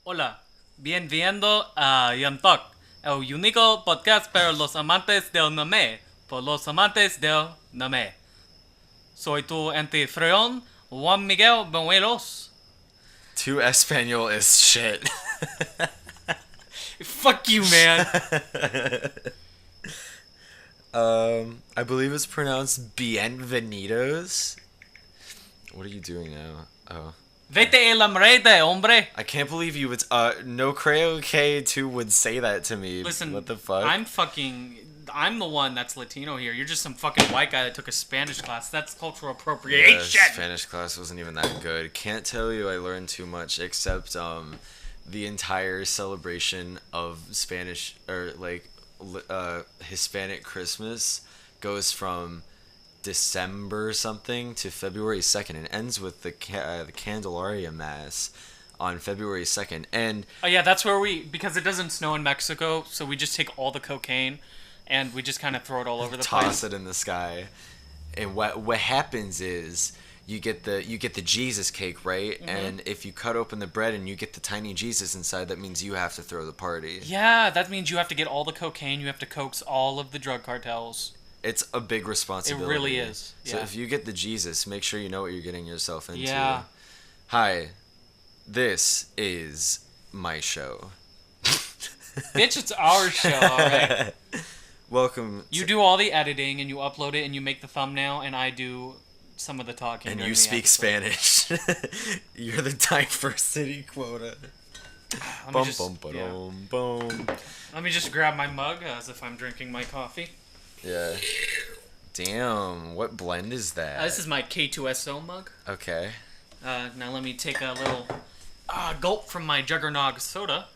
Hola, bienvenido a Yamtalk, el único podcast para los amantes del anime, por los amantes del anime. Soy tu anfitrión, Juan Miguel Benuelos. Too Espanol is shit. Fuck you, man. I believe it's pronounced bienvenidos. What are you doing now? Oh. Vete el amrete, hombre. I can't believe you would, no Creo K2 would say that to me. Listen, what the fuck? I'm the one that's Latino here. You're just some fucking white guy that took a Spanish class. That's cultural Yeah, appropriation. Spanish class wasn't even that good. Can't tell you I learned too much except, the entire celebration of Spanish, or, like, Hispanic Christmas goes from December something to February 2nd and ends with the Candelaria Mass on February 2nd. And Oh yeah, that's where because it doesn't snow in Mexico, so we just take all the cocaine and we just kind of throw it all over the toss place. it in the sky. And what happens is you get the Jesus cake, right? Mm-hmm. And if you cut open the bread and you get the tiny Jesus inside, that means you have to throw the party. Yeah, that means you have to get all the cocaine, you have to coax all of the drug cartels. It's a big responsibility. It really is. So Yeah. if you get the Jesus, make sure you know what you're getting yourself into. Yeah. Hi, this is my show. Bitch, it's our show, alright? Welcome. You do all the editing and you upload it and you make the thumbnail and I do some of the talking. And during you the speak episode. Spanish. You're the diversity quota. Let me just- Boom. Let me just grab my mug as if I'm drinking my coffee. Yeah. Damn, what blend is that? This is my K2SO mug. Okay. Now let me take a little gulp from my Juggernog soda,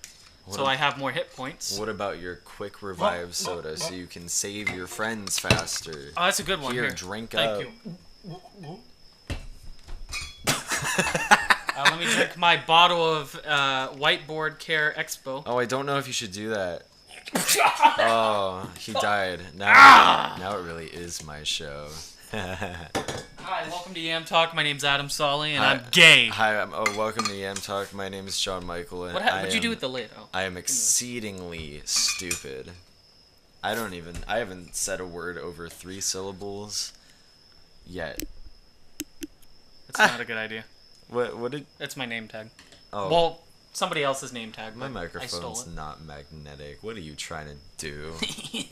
so What- I have more hit points. What about your quick revive soda so you can save your friends faster? Oh, that's a good one. Here, drink up. Thank you. Let me drink my bottle of Whiteboard Care Expo. Oh, I don't know if you should do that. Oh, he died. Now it really is my show. Hi, welcome to Yamtalk. My name's Adam Solly, and Hi. I'm gay. Hi, welcome to Yamtalk. My name is John Michael, and What'd you do with the lid? Oh. I am exceedingly stupid. I haven't said a word over 3 syllables yet. That's not a good idea. What did? That's my name tag. Oh, Well, somebody else's name tag. my but I stole microphone's it. not magnetic. What are you trying to do?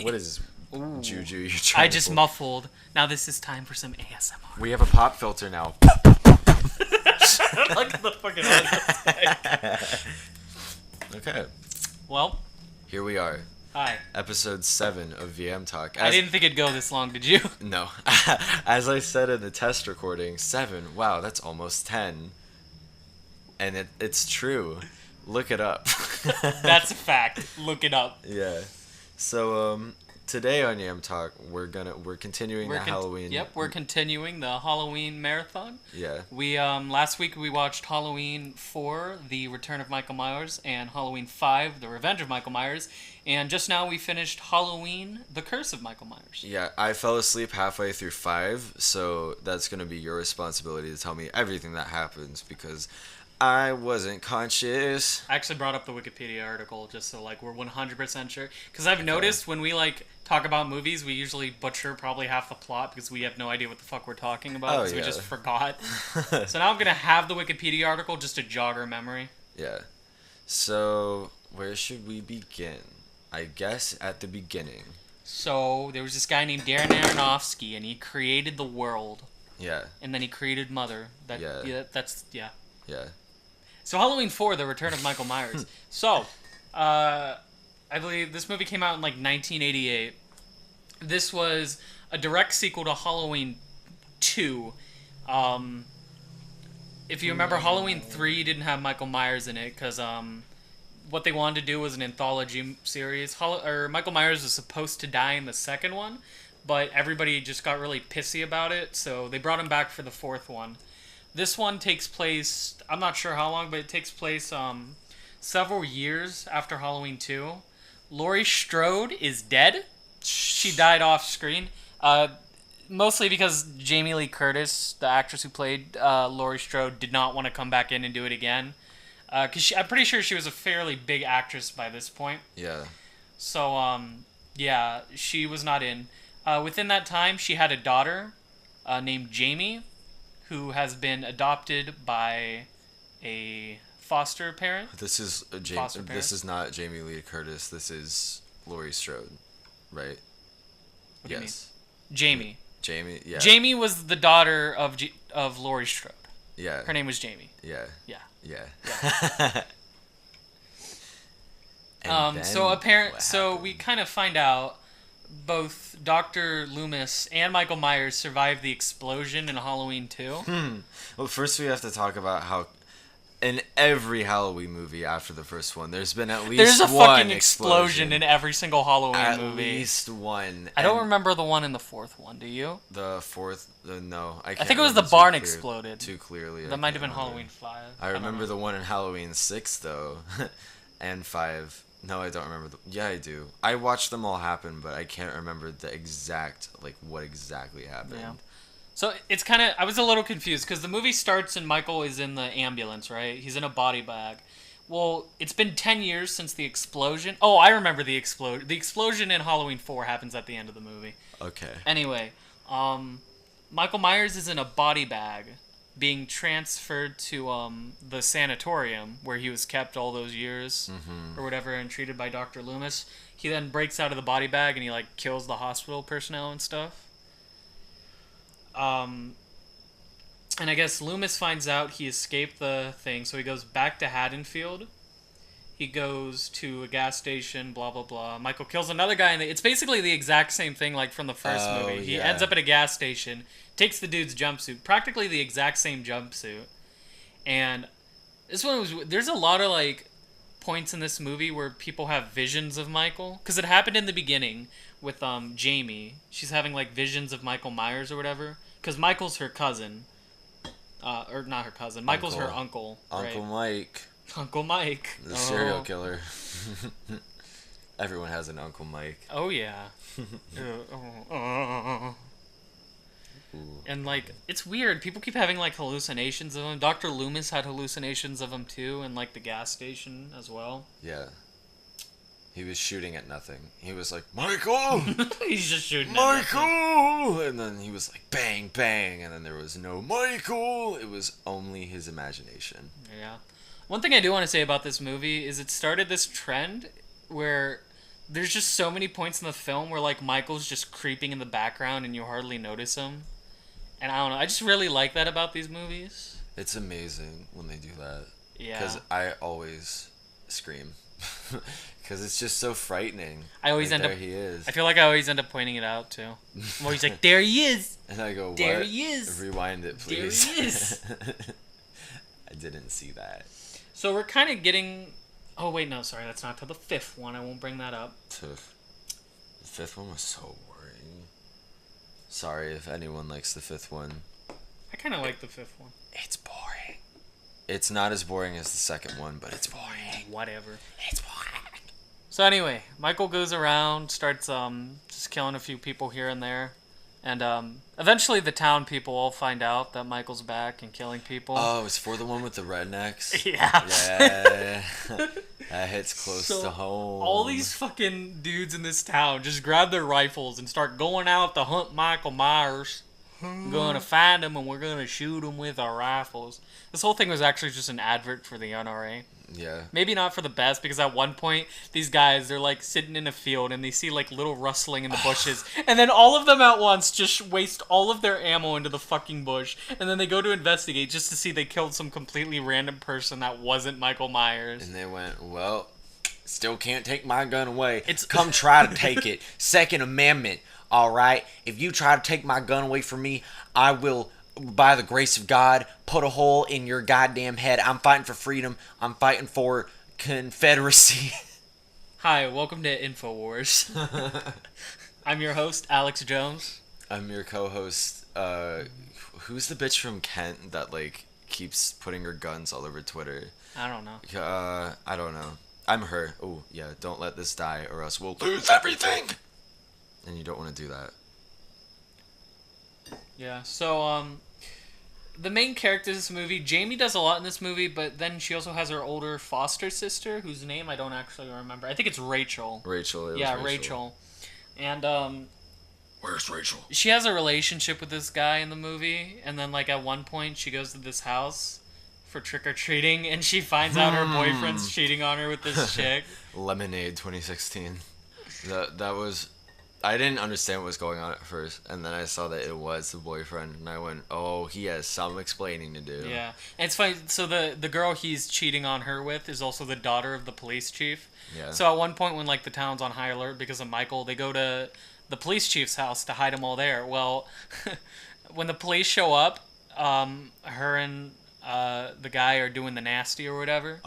What is Ooh. juju you're trying I to just pull? muffled. Now this is time for some ASMR. We have a pop filter now. Like the fucking Okay, Well, here we are. hi. Episode 7 of VM Talk. I didn't think it'd go this long, did you? No. As I said in the test recording, 7. Wow, that's almost 10. And it's true. Look it up. That's a fact. Look it up. Yeah. So today on Yam Talk, we're continuing the con- Halloween. Yep, we're continuing the Halloween marathon. Yeah. We last week we watched Halloween 4, The Return of Michael Myers, and Halloween 5, The Revenge of Michael Myers, and just now we finished Halloween, The Curse of Michael Myers. Yeah, I fell asleep halfway through 5, so that's going to be your responsibility to tell me everything that happens because I wasn't conscious. I actually brought up the Wikipedia article just so like we're 100% sure, because I've noticed when we like talk about movies, we usually butcher probably half the plot because we have no idea what the fuck we're talking about Oh, because we yeah. just forgot. So now I'm gonna have the Wikipedia article just to jog our memory. Yeah. So, where should we begin? I guess at the beginning. So there was this guy named Darren Aronofsky, and he created the world, Yeah. and then he created Mother. Yeah. Yeah. So Halloween 4, The Return of Michael Myers. So, I believe this movie came out in like 1988. This was a direct sequel to Halloween 2. If you remember, Halloween 3 didn't have Michael Myers in it because what they wanted to do was an anthology series. Michael Myers was supposed to die in the second one, but everybody just got really pissy about it, so they brought him back for the fourth one. This one takes place, I'm not sure how long, but it takes place several years after Halloween 2. Laurie Strode is dead. She died off screen. Mostly because Jamie Lee Curtis, the actress who played Laurie Strode, did not want to come back in and do it again. Because I'm pretty sure she was a fairly big actress by this point. Yeah. So, yeah, she was not in. Within that time, she had a daughter named Jamie, who has been adopted by a foster parent. This is Foster parent. This is not Jamie Lee Curtis. This is Laurie Strode, right? What do you mean? Yes. Jamie. Jamie. Yeah. Jamie was the daughter of Laurie Strode. Yeah. Her name was Jamie. Yeah. Yeah. Yeah. And So we kind of find out both Dr. Loomis and Michael Myers survived the explosion in Halloween 2. Well, first we have to talk about how in every Halloween movie after the first one, there's been at least There's a one fucking explosion in every single Halloween movie. At least one. I don't remember the one in the fourth one. Do you? The fourth, no, I can't. I think it was the remember barn exploded. Too clearly. That might have been Halloween 5. I remember the one in Halloween 6 though, and 5. No, I don't remember. Yeah, I do. I watched them all happen, but I can't remember the exact what exactly happened. Yeah. So it's kind of, I was a little confused because the movie starts and Michael is in the ambulance, right? He's in a body bag. Well, it's been 10 years since the explosion. Oh, I remember the explosion. The explosion in Halloween 4 happens at the end of the movie. Okay. Anyway, Michael Myers is in a body bag being transferred to the sanatorium where he was kept all those years or whatever and treated by Dr. Loomis. He then breaks out of the body bag and he kills the hospital personnel and stuff. And I guess Loomis finds out he escaped the thing, so he goes back to Haddonfield. He goes to a gas station, blah, blah, blah. Michael kills another guy, and it's basically the exact same thing like from the first movie. He ends up at a gas station, takes the dude's jumpsuit, practically the exact same jumpsuit. And this one was, there's a lot of points in this movie where people have visions of Michael, because it happened in the beginning with Jamie. She's having visions of Michael Myers or whatever, because Michael's her cousin. Or not her cousin. Michael's her uncle. Uncle right? Mike. Uncle Mike. The serial killer. Everyone has an Uncle Mike. Oh, yeah. And, it's weird. People keep having, hallucinations of him. Dr. Loomis had hallucinations of him, too, in, the gas station as well. Yeah. He was shooting at nothing. He was like, Michael! He's just shooting Michael! at nothing. And then he was like, bang, bang. And then there was no Michael. It was only his imagination. Yeah. One thing I do want to say about this movie is it started this trend where there's just so many points in the film where, Michael's just creeping in the background and you hardly notice him. And I don't know. I just really like that about these movies. It's amazing when they do that. Yeah. Because I always scream. Because it's just so frightening. I always there he is. I feel like I always end up pointing it out too. Well, he's like, there he is. And I go, what? There he is. Rewind it, please. There he is. I didn't see that. So we're kind of getting... Oh, wait, no, sorry. That's not till the fifth one. I won't bring that up. The fifth one was so boring. Sorry if anyone likes the fifth one. I kind of like the fifth one. It's boring. It's not as boring as the second one, but it's boring. Whatever. It's boring. So anyway, Michael goes around, starts just killing a few people here and there. And eventually the town people all find out that Michael's back and killing people. Oh, it's for the one with the rednecks? Yeah. Yeah. That hits close to home. All these fucking dudes in this town just grab their rifles and start going out to hunt Michael Myers. We're going to find him and we're going to shoot him with our rifles. This whole thing was actually just an advert for the NRA. Yeah. Maybe not for the best, because at one point, these guys, they're sitting in a field and they see little rustling in the bushes. And then all of them at once just waste all of their ammo into the fucking bush. And then they go to investigate just to see they killed some completely random person that wasn't Michael Myers. And they went, well, still can't take my gun away. Come try to take it. Second Amendment. All right, if you try to take my gun away from me, I will, by the grace of God, put a hole in your goddamn head. I'm fighting for freedom. I'm fighting for Confederacy. Hi, welcome to InfoWars. I'm your host, Alex Jones. I'm your co-host. Who's the bitch from Kent that keeps putting her guns all over Twitter? I don't know. I don't know. I'm her. Oh yeah, don't let this die, or else we'll lose everything. And you don't want to do that. Yeah, so, the main character of this movie, Jamie does a lot in this movie, but then she also has her older foster sister, whose name I don't actually remember. I think it's Rachel. Rachel. It Yeah, was Rachel. And Where's Rachel? she has a relationship with this guy in the movie, and then like at one point she goes to this house for trick or treating, and she finds out her boyfriend's cheating on her with this chick. Lemonade 2016. That was. I didn't understand what was going on at first, and then I saw that it was the boyfriend, and I went, "Oh, he has some explaining to do." Yeah, and it's funny. So the girl he's cheating on her with is also the daughter of the police chief. Yeah. So at one point when like the town's on high alert because of Michael, they go to the police chief's house to hide him all there. Well, when the police show up, her and the guy are doing the nasty or whatever.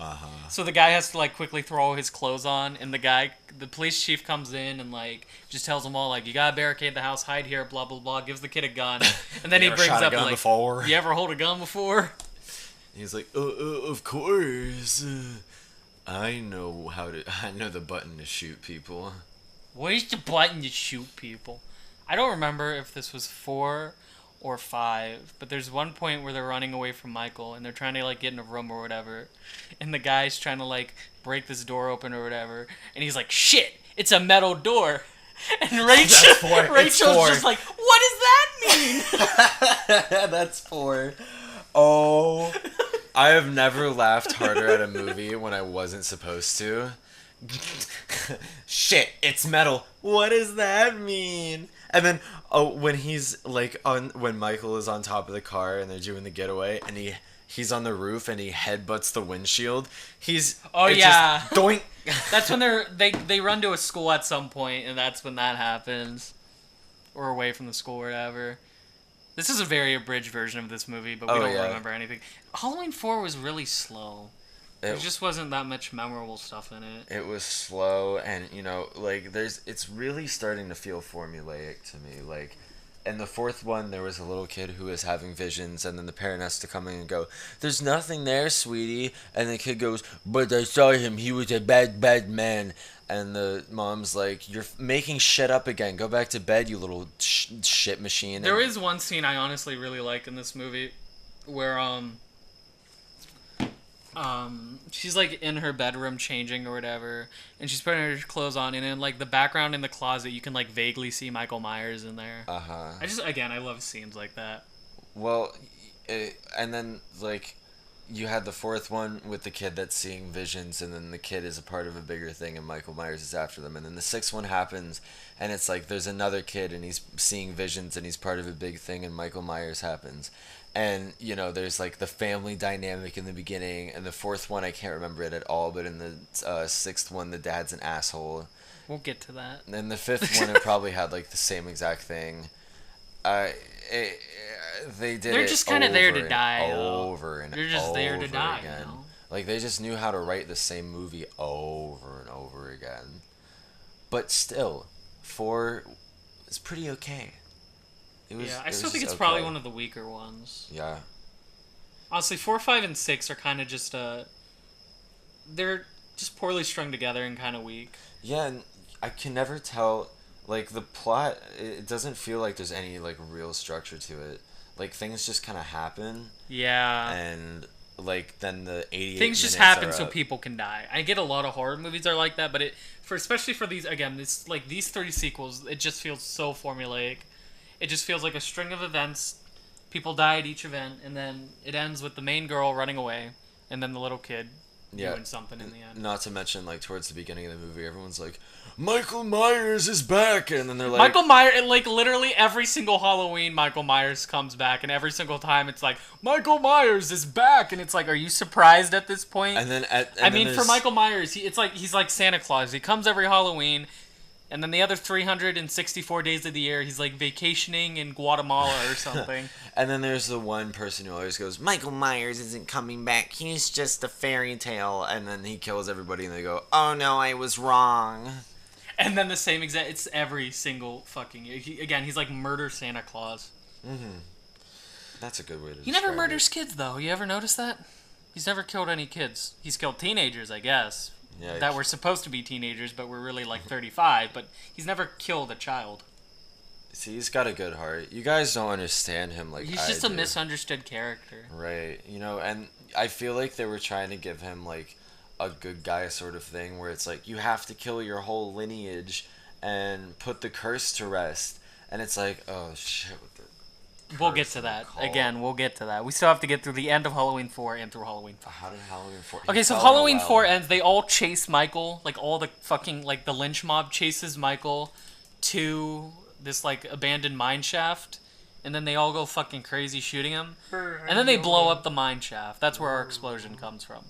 So the guy has to like quickly throw his clothes on, and the police chief comes in and like just tells them all like, you gotta barricade the house, hide here, blah blah blah. Gives the kid a gun, and then he brings up like, before? you ever hold a gun before? He's like, of course. I know the button to shoot people. Where's the button to shoot people? I don't remember if this was 4 or 5, but there's one point where they're running away from Michael and they're trying to like get in a room or whatever, and the guy's trying to like break this door open or whatever, and he's like, shit, it's a metal door. And Rachel's just like, what does that mean? That's 4. Oh, I have never laughed harder at a movie when I wasn't supposed to. Shit, it's metal. What does that mean? And then, when he's like when Michael is on top of the car and they're doing the getaway, and he's on the roof and he headbutts the windshield. Just doink. That's when they run to a school at some point, and that's when that happens, or away from the school or whatever. This is a very abridged version of this movie, but we don't remember anything. Halloween 4 was really slow. There just wasn't that much memorable stuff in it. It was slow, and like it's really starting to feel formulaic to me. Like, in the 4th one, there was a little kid who was having visions, and then the parent has to come in and go, "There's nothing there, sweetie," and the kid goes, "But I saw him. He was a bad man." And the mom's like, "You're making shit up again. Go back to bed, you little shit machine." There is one scene I honestly really like in this movie, where she's like in her bedroom changing or whatever, and she's putting her clothes on, and in like the background in the closet you can like vaguely see Michael Myers in there. I love scenes like that. Well, and then like you had the 4th one with the kid that's seeing visions, and then the kid is a part of a bigger thing and Michael Myers is after them, and then the 6th one happens and it's like there's another kid and he's seeing visions and he's part of a big thing and Michael Myers happens. And, there's, like, the family dynamic in the beginning. And the 4th one, I can't remember it at all. But in the 6th one, the dad's an asshole. We'll get to that. And in the 5th one, it probably had, like, the same exact thing. They did They're just kind of there to die, over and They're just there to die, again. Like, they just knew how to write the same movie over and over again. But still, 4 is pretty okay. I still think it's probably one of the weaker ones. Yeah. Honestly, 4, 5, and 6 are kind of just they're just poorly strung together and kind of weak. Yeah, and I can never tell, like, the plot, it doesn't feel like there's any, like, real structure to it. Like, things just kind of happen. Yeah. And, like, then the 88 things just happen so people can die. I get a lot of horror movies are like that, but especially for these, again, these 30 sequels, it just feels so formulaic. It just feels like a string of events. People die at each event, and then it ends with the main girl running away, and then the little kid doing something in the end. Not to mention, like, towards the beginning of the movie, everyone's like, Michael Myers is back! And then they're like... Michael Myers, like, literally every single Halloween, Michael Myers comes back, and every single time it's like, Michael Myers is back! And it's like, are you surprised at this point? And then... for Michael Myers, he's like Santa Claus. He comes every Halloween... And then the other 364 days of the year, he's like vacationing in Guatemala or something. And then there's the one person who always goes, Michael Myers isn't coming back. He's just a fairy tale. And then he kills everybody and they go, oh no, I was wrong. And then the same it's every single fucking year. He's like murder Santa Claus. Mm-hmm. That's a good way to He never murders kids, though. You ever notice that? He's never killed any kids. He's killed teenagers, I guess. Yeah, that were supposed to be teenagers, but were really like 35. But he's never killed a child. See, he's got a good heart. You guys don't understand him like He's I just a do. misunderstood character. Right. And I feel like they were trying to give him like a good guy sort of thing where it's like you have to kill your whole lineage and put the curse to rest. And it's like, oh shit, with the We'll get curse to and the that. cult. Again, we'll get to that. We still have to get through the end of Halloween 4 and through Halloween 5. How did Halloween 4? Okay, so Halloween 4 ends, they all chase Michael, like all the fucking, like the lynch mob chases Michael to this like abandoned mine shaft, and then they all go fucking crazy shooting him, and then they blow up the mine shaft. That's where our explosion comes from.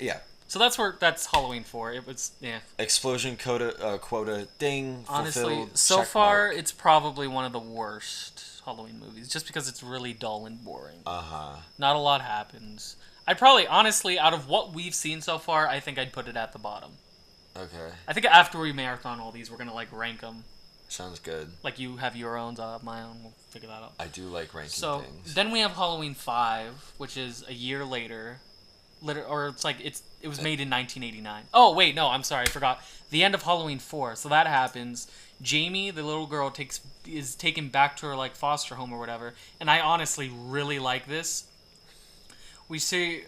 Yeah. So that's Halloween 4. It was, yeah. Explosion quota ding. Honestly, fulfilled, so check far, mark. it's probably one of the worst Halloween movies, just because it's really dull and boring. Uh-huh. Not a lot happens. I'd probably, honestly, out of what we've seen so far, I think I'd put it at the bottom. Okay. I think after we marathon all these, we're gonna like rank them. Sounds good. Like you have your own, I have my own. We'll figure that out. I do like ranking So things. then we have Halloween 5, which is a year later. Or it's like it was made in 1989. Oh wait, no, I'm sorry, I forgot. The end of Halloween 4. So that happens. Jamie, the little girl, is taken back to her like foster home or whatever. And I honestly really like this. We see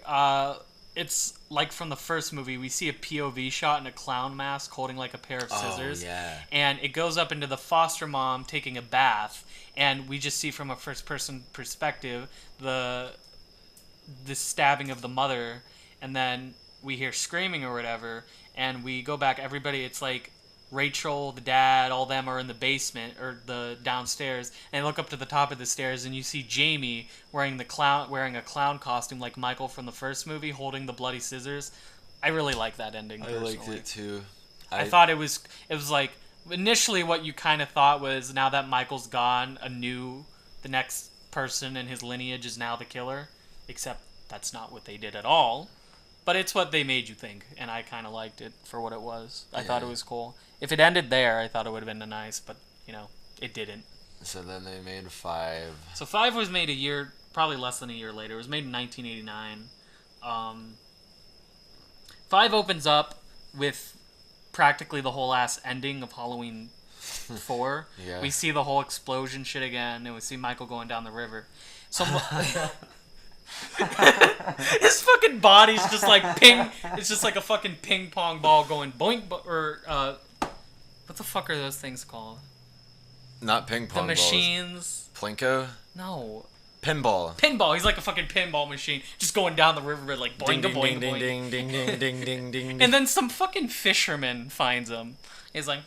it's like from the first movie. We see a POV shot in a clown mask holding like a pair of scissors. Oh, yeah. And it goes up into the foster mom taking a bath, and we just see from a first person perspective the stabbing of the mother, and then we hear screaming or whatever, and we go back. Everybody, it's like Rachel, the dad, all them are in the basement or the downstairs, and look up to the top of the stairs, and you see Jamie wearing a clown costume like Michael from the first movie, holding the bloody scissors. I really like that ending. I Personally. liked it too. I thought it was like initially what you kind of thought was, now that Michael's gone, the next person in his lineage is now the killer. Except that's not what they did at all. But it's what they made you think, and I kind of liked it for what it was. I thought it was cool. If it ended there, I thought it would have been nice, but, it didn't. So then they made 5. So 5 was made probably less than a year later. It was made in 1989. 5 opens up with practically the whole ass ending of Halloween 4. Yeah. We see the whole explosion shit again, and we see Michael going down the river. So his fucking body's just like ping. It's just like a fucking ping pong ball going boink. Or what the fuck are those things called? Not ping pong The machines. balls. Plinko? No. Pinball. Pinball. He's like a fucking pinball machine, just going down the river like boing Ding, boing ding, boing. ding, ding, ding, ding, ding, ding. And then some fucking fisherman finds him. He's like,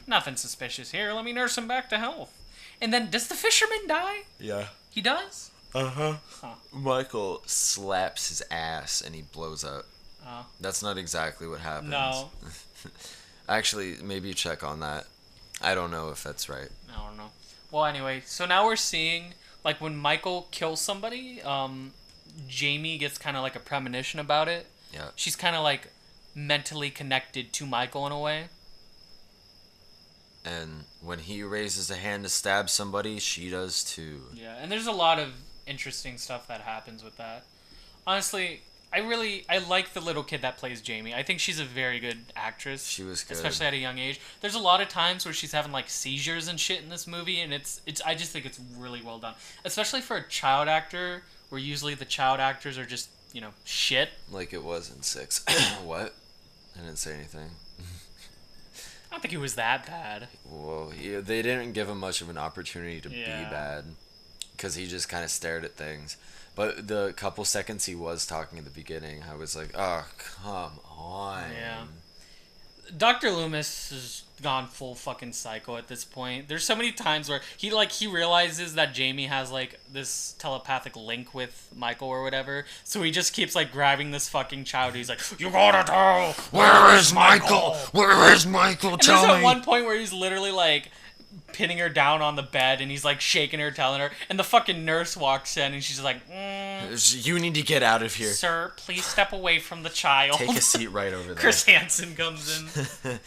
nothing suspicious here. Let me nurse him back to health. And then, does the fisherman die? Yeah. He does? Uh-huh. Huh. Michael slaps his ass and he blows up. Oh. That's not exactly what happens. No. Actually, maybe check on that. I don't know if that's right. I don't know. Well, anyway, so now we're seeing, like, when Michael kills somebody, Jamie gets kind of like a premonition about it. Yeah. She's kind of like mentally connected to Michael in a way. And when he raises a hand to stab somebody, she does too. Yeah, and there's a lot of interesting stuff that happens with that. Honestly, I like the little kid that plays Jamie. I think she's a very good actress. She was good. Especially at a young age. There's a lot of times where she's having like seizures and shit in this movie, and it's I just think it's really well done. Especially for a child actor, where usually the child actors are just, shit. Like it was in 6. What? I didn't say anything. I don't think he was that bad. Well, they didn't give him much of an opportunity to be bad. Because he just kind of stared at things. But the couple seconds he was talking at the beginning, I was like, oh, come on. Yeah. Dr. Loomis has gone full fucking psycho at this point. There's so many times where he realizes that Jamie has like this telepathic link with Michael or whatever, so he just keeps like grabbing this fucking child. He's like, "You gotta tell, Where is Michael? Where is Michael? And Tell there's me." at one point where he's literally like pinning her down on the bed, and he's like shaking her, telling her, and the fucking nurse walks in, and she's just like, You need to get out of here. "Sir, please step away from the child." Take a seat right over there. Chris Hansen comes in.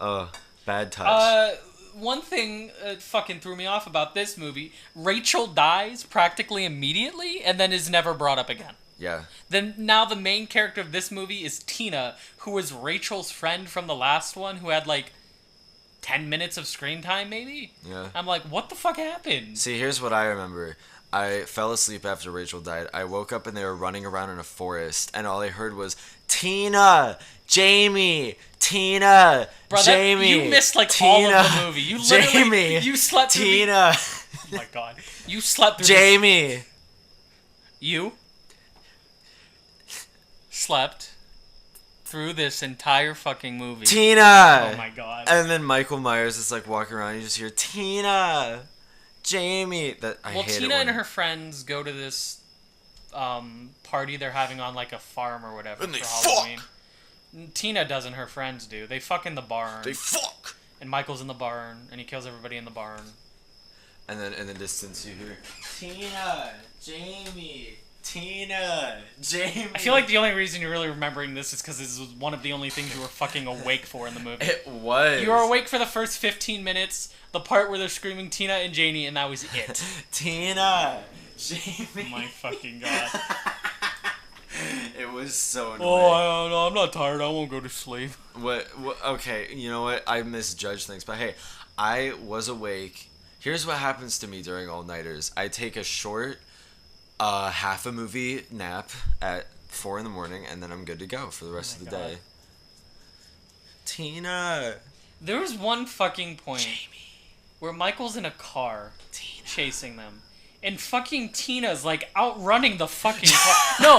Oh, bad touch. One thing fucking threw me off about this movie: Rachel dies practically immediately, and then is never brought up again. Yeah. Then now the main character of this movie is Tina, who was Rachel's friend from the last one, who had like 10 minutes of screen time, maybe? Yeah. I'm like, what the fuck happened? See, here's what I remember. I fell asleep after Rachel died. I woke up and they were running around in a forest, and all I heard was, Tina! Jamie! Tina! Bro, Jamie! You missed, like, Tina, all of the movie. You literally... Jamie! You slept through Tina! Oh, my God. You slept through Jamie! You slept through this entire fucking movie. Tina! Oh, my God. And then Michael Myers is, like, walking around, and you just hear, Tina! Jamie! I hate Tina it and when... her friends go to this party they're having on like a farm or whatever And they for Halloween. fuck! Tina does in her friends do. They fuck in the barn. They fuck! And Michael's in the barn and he kills everybody in the barn. And then in the distance you hear, Tina! Jamie! Tina! Jamie! I feel like the only reason you're really remembering this is because this was one of the only things you were fucking awake for in the movie. It was. You were awake for the first 15 minutes, the part where they're screaming Tina and Janie, and that was it. Tina! Jamie! Oh my fucking God. It was so annoying. Oh, I don't know. I'm not tired. I won't go to sleep. What? Okay, you know what? I misjudge things, but hey, I was awake. Here's what happens to me during all-nighters. I take a short, half a movie nap at 4 in the morning, and then I'm good to go for the rest of the day. Tina! There was one fucking point where Michael's in a car chasing them. And fucking Tina's like outrunning the fucking car. No,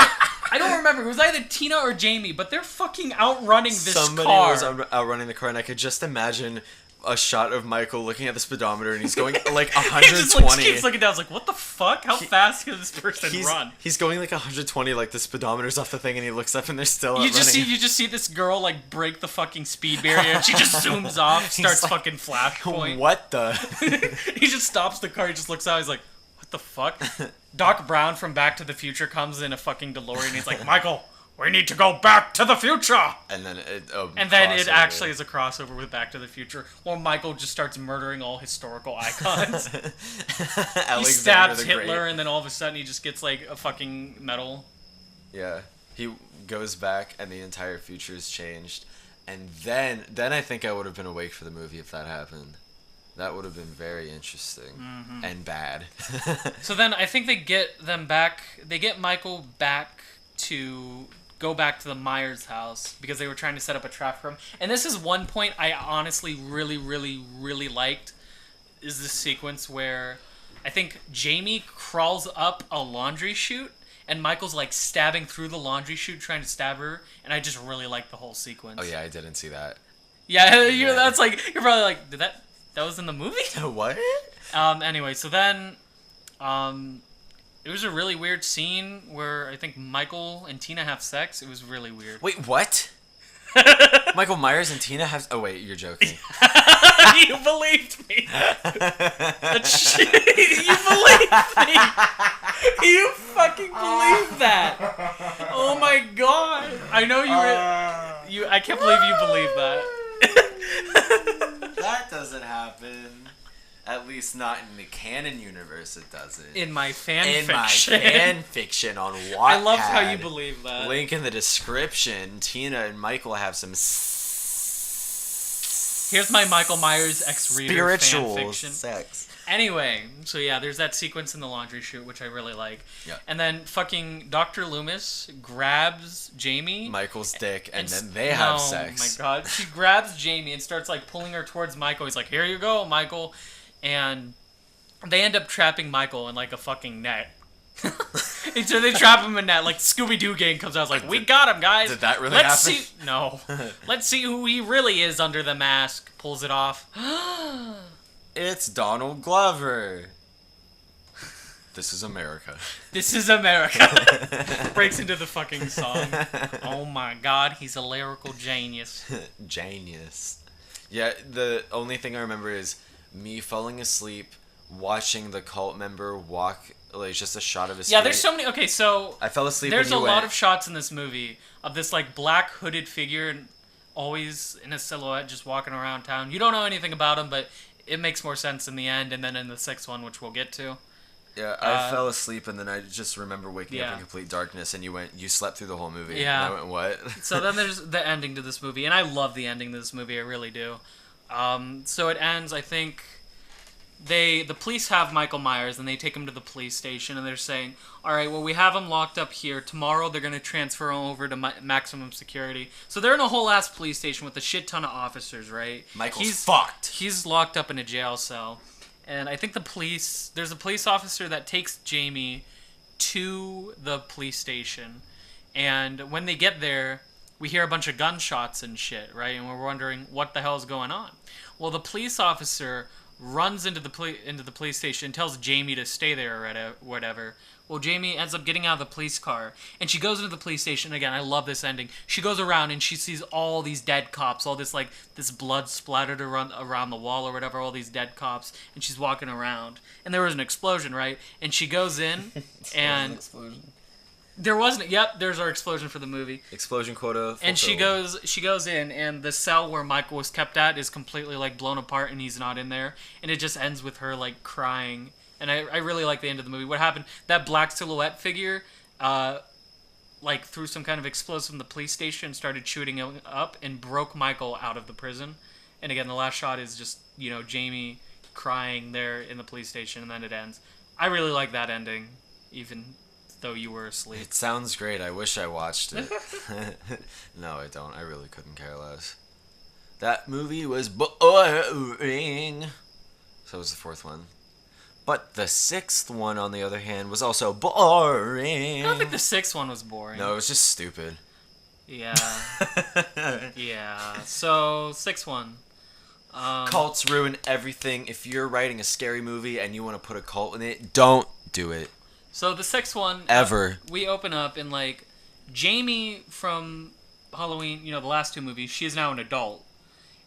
I don't remember. It was either Tina or Jamie, but they're fucking outrunning this Somebody car. was outrunning the car, and I could just imagine a shot of Michael looking at the speedometer, and he's going like 120. He just like, keeps looking down. I was like, what the fuck? How fast can this person run? He's going like 120, like the speedometer's off the thing, and he looks up, and they're still You running. just see this girl like break the fucking speed barrier, and she just zooms off, starts like, fucking flashpoint. What the? He just stops the car. He just looks out. He's like, what the fuck? Doc Brown from Back to the Future comes in a fucking DeLorean. He's like, Michael, we need to go back to the future. And then it actually is a crossover with Back to the Future, where Michael just starts murdering all historical icons. He stabs Hitler, and then all of a sudden he just gets like a fucking medal. Yeah, he goes back, and the entire future's changed. And then I think I would have been awake for the movie if that happened. That would have been very interesting and bad. So then I think they get them back. They get Michael back to go back to the Myers house because they were trying to set up a trap for him. And this is one point I honestly really, really, really liked, is this sequence where I think Jamie crawls up a laundry chute and Michael's like stabbing through the laundry chute trying to stab her. And I just really liked the whole sequence. Oh yeah, I didn't see that. Yeah, that's like, you're probably like, that was in the movie? What? Anyway, so then, it was a really weird scene where I think Michael and Tina have sex. It was really weird. Wait, what? Michael Myers and Tina have... Oh, wait, you're joking. You believed me. You believed me. You fucking believed that. Oh my God. I know I can't believe you believe that. That doesn't happen. At least not in the canon universe, it doesn't. In my fan in fiction. My fan fiction on Wattpad. I love how you believe that. Link in the description. Tina and Michael have some Here's my Michael Myers ex-reader spiritual fan fiction. Sex. Anyway, so yeah, there's that sequence in the laundry chute, which I really like. Yeah. And then fucking Dr. Loomis grabs Jamie. Michael's dick, and then they have sex. Oh my God. She grabs Jamie and starts like pulling her towards Michael. He's like, here you go, Michael. And they end up trapping Michael in like a fucking net. And so they trap him in that, like Scooby-Doo gang comes out, like, we got him, guys. Did that really Let's happen? See, no. Let's see who he really is under the mask. Pulls it off. It's Donald Glover. This is America. This is America. Breaks into the fucking song. Oh my God, he's a lyrical genius. Genius. Yeah, the only thing I remember is me falling asleep, watching the cult member walk, like just a shot of his Yeah, feet. there's so many. Okay, so I fell asleep. There's when a you lot went. of shots in this movie of this like black hooded figure, always in a silhouette, just walking around town. You don't know anything about him, but it makes more sense in the end, and then in the sixth one, which we'll get to. Yeah, I fell asleep, and then I just remember waking up in complete darkness, and you slept through the whole movie. Yeah. And I went, what? So then there's the ending to this movie, and I love the ending to this movie, I really do. So it ends, I think, the police have Michael Myers and they take him to the police station and they're saying, all right, well, we have him locked up here. Tomorrow they're going to transfer him over to maximum security. So they're in a whole ass police station with a shit ton of officers, right? Michael's fucked. He's locked up in a jail cell. And I think there's a police officer that takes Jamie to the police station. And when they get there, we hear a bunch of gunshots and shit, right? And we're wondering what the hell is going on. Well, the police officer runs into the police station and tells Jamie to stay there or whatever. Well, Jamie ends up getting out of the police car and she goes into the police station. Again, I love this ending. She goes around and she sees all these dead cops, all this like this blood splattered around the wall or whatever, all these dead cops, and she's walking around. And there was an explosion, right? And she goes in and explosion. There wasn't. Yep, there's our explosion for the movie. Explosion quota. And she goes in, and the cell where Michael was kept at is completely like blown apart, and he's not in there. And it just ends with her like crying. And I really like the end of the movie. What happened? That black silhouette figure, like threw some kind of explosive in the police station, started shooting him up, and broke Michael out of the prison. And again, the last shot is just Jamie crying there in the police station, and then it ends. I really like that ending, even though you were asleep. It sounds great. I wish I watched it. No, I don't. I really couldn't care less. That movie was boring. So was the fourth one. But the sixth one, on the other hand, was also boring. I don't think the sixth one was boring. No, it was just stupid. Yeah. Yeah. So, sixth one. Cults ruin everything. If you're writing a scary movie and you want to put a cult in it, don't do it. So the sixth one, Ever. We open up in like Jamie from Halloween, the last two movies. She is now an adult,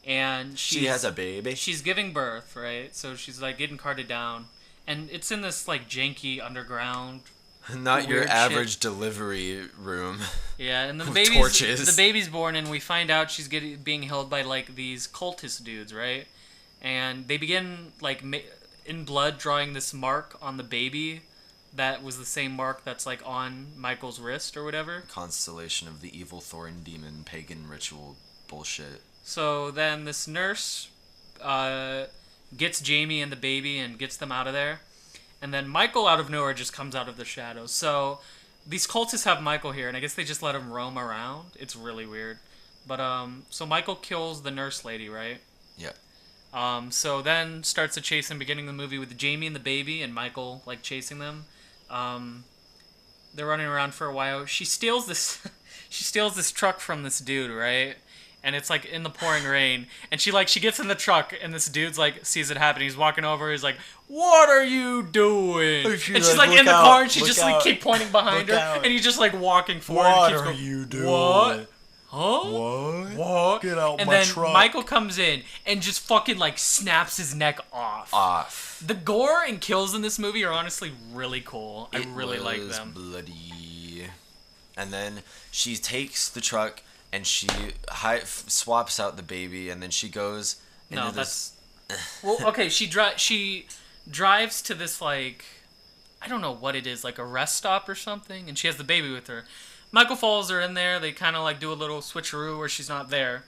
and she has a baby. She's giving birth, right? So she's like getting carted down, and it's in this like janky underground. Not your average delivery room. Yeah, and the baby's born, and we find out she's being held by like these cultist dudes, right? And they begin like in blood drawing this mark on the baby. That was the same mark that's like on Michael's wrist or whatever. Constellation of the evil Thorin demon pagan ritual bullshit. So then this nurse gets Jamie and the baby and gets them out of there. And then Michael out of nowhere just comes out of the shadows. So these cultists have Michael here, and I guess they just let him roam around. It's really weird. But so Michael kills the nurse lady, right? Yeah. So then starts a chase in the beginning of the movie with Jamie and the baby and Michael like chasing them. They're running around for a while. She steals this truck from this dude, right? And it's like in the pouring rain, and she gets in the truck, and this dude's like sees it happen. He's walking over. He's like, "What are you doing?" And she's like in the car, and she just like keep pointing behind her, and he's just like walking forward. What and are you doing? What? Huh? What? Get out and my then truck. Michael comes in and just fucking like snaps his neck off. The gore and kills in this movie are honestly really cool. I really like them. Bloody. And then she takes the truck and she swaps out the baby, and then she goes. No, that's. Well, okay. She drives to this like, I don't know what it is, like a rest stop or something, and she has the baby with her. Michael follows her in there. They kind of like do a little switcheroo where she's not there.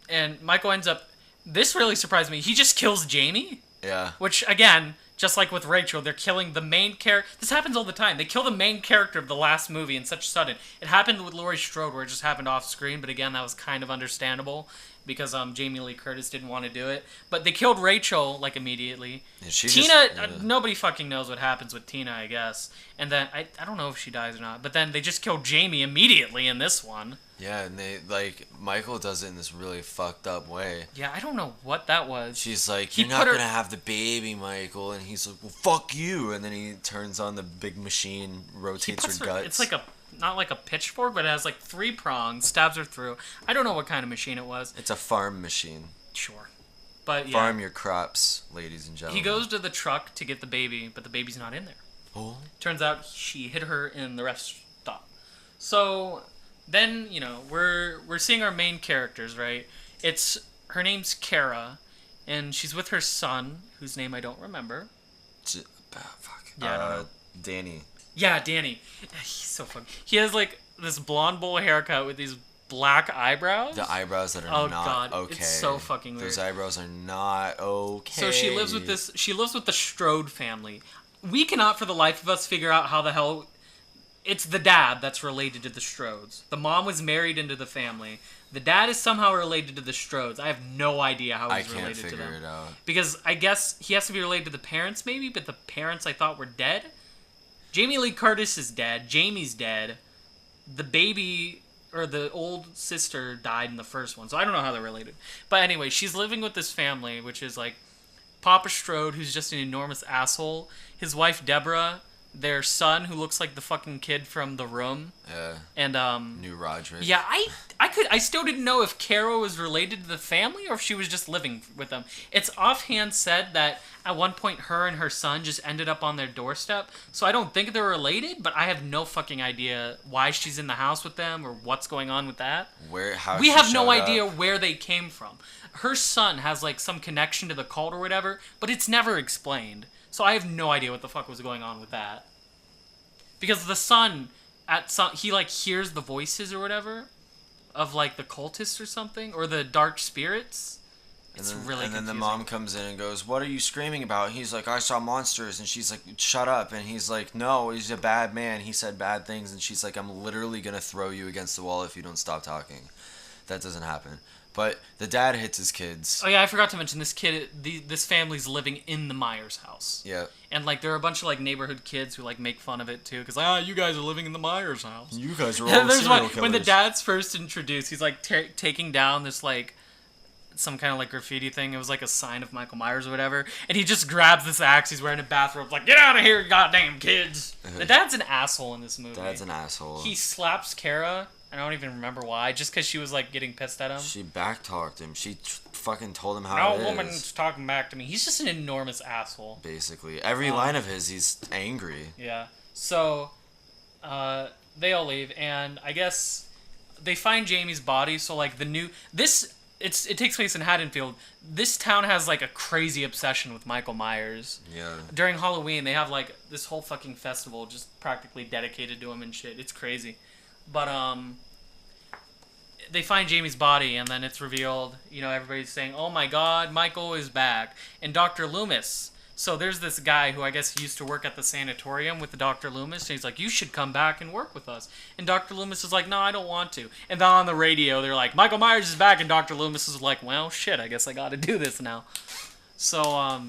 And Michael ends up... This really surprised me. He just kills Jamie. Yeah. Which, again, just like with Rachel, they're killing the main character. This happens all the time. They kill the main character of the last movie in such sudden. It happened with Laurie Strode where it just happened off screen. But again, that was kind of understandable because Jamie Lee Curtis didn't want to do it. But they killed Rachel like immediately. Yeah, Tina, nobody fucking knows what happens with Tina, I guess. And then I don't know if she dies or not. But then they just killed Jamie immediately in this one. Yeah, and they Michael does it in this really fucked up way. Yeah, I don't know what that was. She's like, "You're not gonna have the baby, Michael," and he's like, "Well, fuck you!" And then he turns on the big machine, rotates her guts. It's like not like a pitchfork, but it has like 3 prongs, stabs her through. I don't know what kind of machine it was. It's a farm machine. Sure. But yeah. Farm your crops, ladies and gentlemen. He goes to the truck to get the baby, but the baby's not in there. Oh. Turns out she hid her in the rest stop. So then, we're seeing our main characters, right? Her name's Kara, and she's with her son, whose name I don't remember. Fuck. Yeah, I don't know. Danny. Yeah, Danny. He's so funny. He has like this blonde bowl haircut with these black eyebrows. The eyebrows that are Oh not god, okay. it's so fucking weird. Those eyebrows are not okay. So she lives with this. She lives with the Strode family. We cannot, for the life of us, figure out how the hell. It's the dad that's related to the Strodes. The mom was married into the family. The dad is somehow related to the Strodes. I have no idea how he's related to them. I can't figure it out. Because I guess he has to be related to the parents, maybe, but the parents I thought were dead. Jamie Lee Curtis is dead. Jamie's dead. The baby, or the old sister, died in the first one, so I don't know how they're related. But anyway, she's living with this family, which is like Papa Strode, who's just an enormous asshole. His wife, Deborah. Their son, who looks like the fucking kid from The Room. Yeah. And New Roderick. Yeah, I still didn't know if Kara was related to the family or if she was just living with them. It's offhand said that at one point her and her son just ended up on their doorstep. So I don't think they're related, but I have no fucking idea why she's in the house with them or what's going on with that. We have no idea where they came from. Her son has like some connection to the cult or whatever, but it's never explained. So I have no idea what the fuck was going on with that. Because the son, he like hears the voices or whatever of like the cultists or something, or the dark spirits. It's really confusing. And then the mom comes in and goes, "What are you screaming about?" He's like, "I saw monsters." And she's like, "Shut up." And he's like, "No, he's a bad man. He said bad things." And she's like, "I'm literally gonna throw you against the wall if you don't stop talking." That doesn't happen. But the dad hits his kids. Oh yeah, I forgot to mention this kid. This family's living in the Myers house. Yeah. And like there are a bunch of like neighborhood kids who like make fun of it too, because you guys are living in the Myers house. You guys are all serial killers. When the dad's first introduced, he's like taking down this like some kind of like graffiti thing. It was like a sign of Michael Myers or whatever, and he just grabs this axe. He's wearing a bathrobe, like, "Get out of here, goddamn kids!" The dad's an asshole in this movie. Dad's an asshole. He slaps Kara. I don't even remember why. Just because she was like getting pissed at him. She backtalked him. She fucking told him how it is. No woman's talking back to me. He's just an enormous asshole. Basically, every line of his, he's angry. Yeah. So, they all leave, and I guess they find Jamie's body. So like it takes place in Haddonfield. This town has like a crazy obsession with Michael Myers. Yeah. During Halloween, they have like this whole fucking festival just practically dedicated to him and shit. It's crazy. But they find Jamie's body, and then it's revealed, everybody's saying, "Oh my god, Michael is back." And Dr. Loomis. So there's this guy who I guess used to work at the sanatorium with Dr. Loomis, and he's like, "You should come back and work with us." And Dr. Loomis is like, "No, I don't want to." And then on the radio, they're like, "Michael Myers is back," and Dr. Loomis is like, "Well, shit, I guess I gotta do this now." So,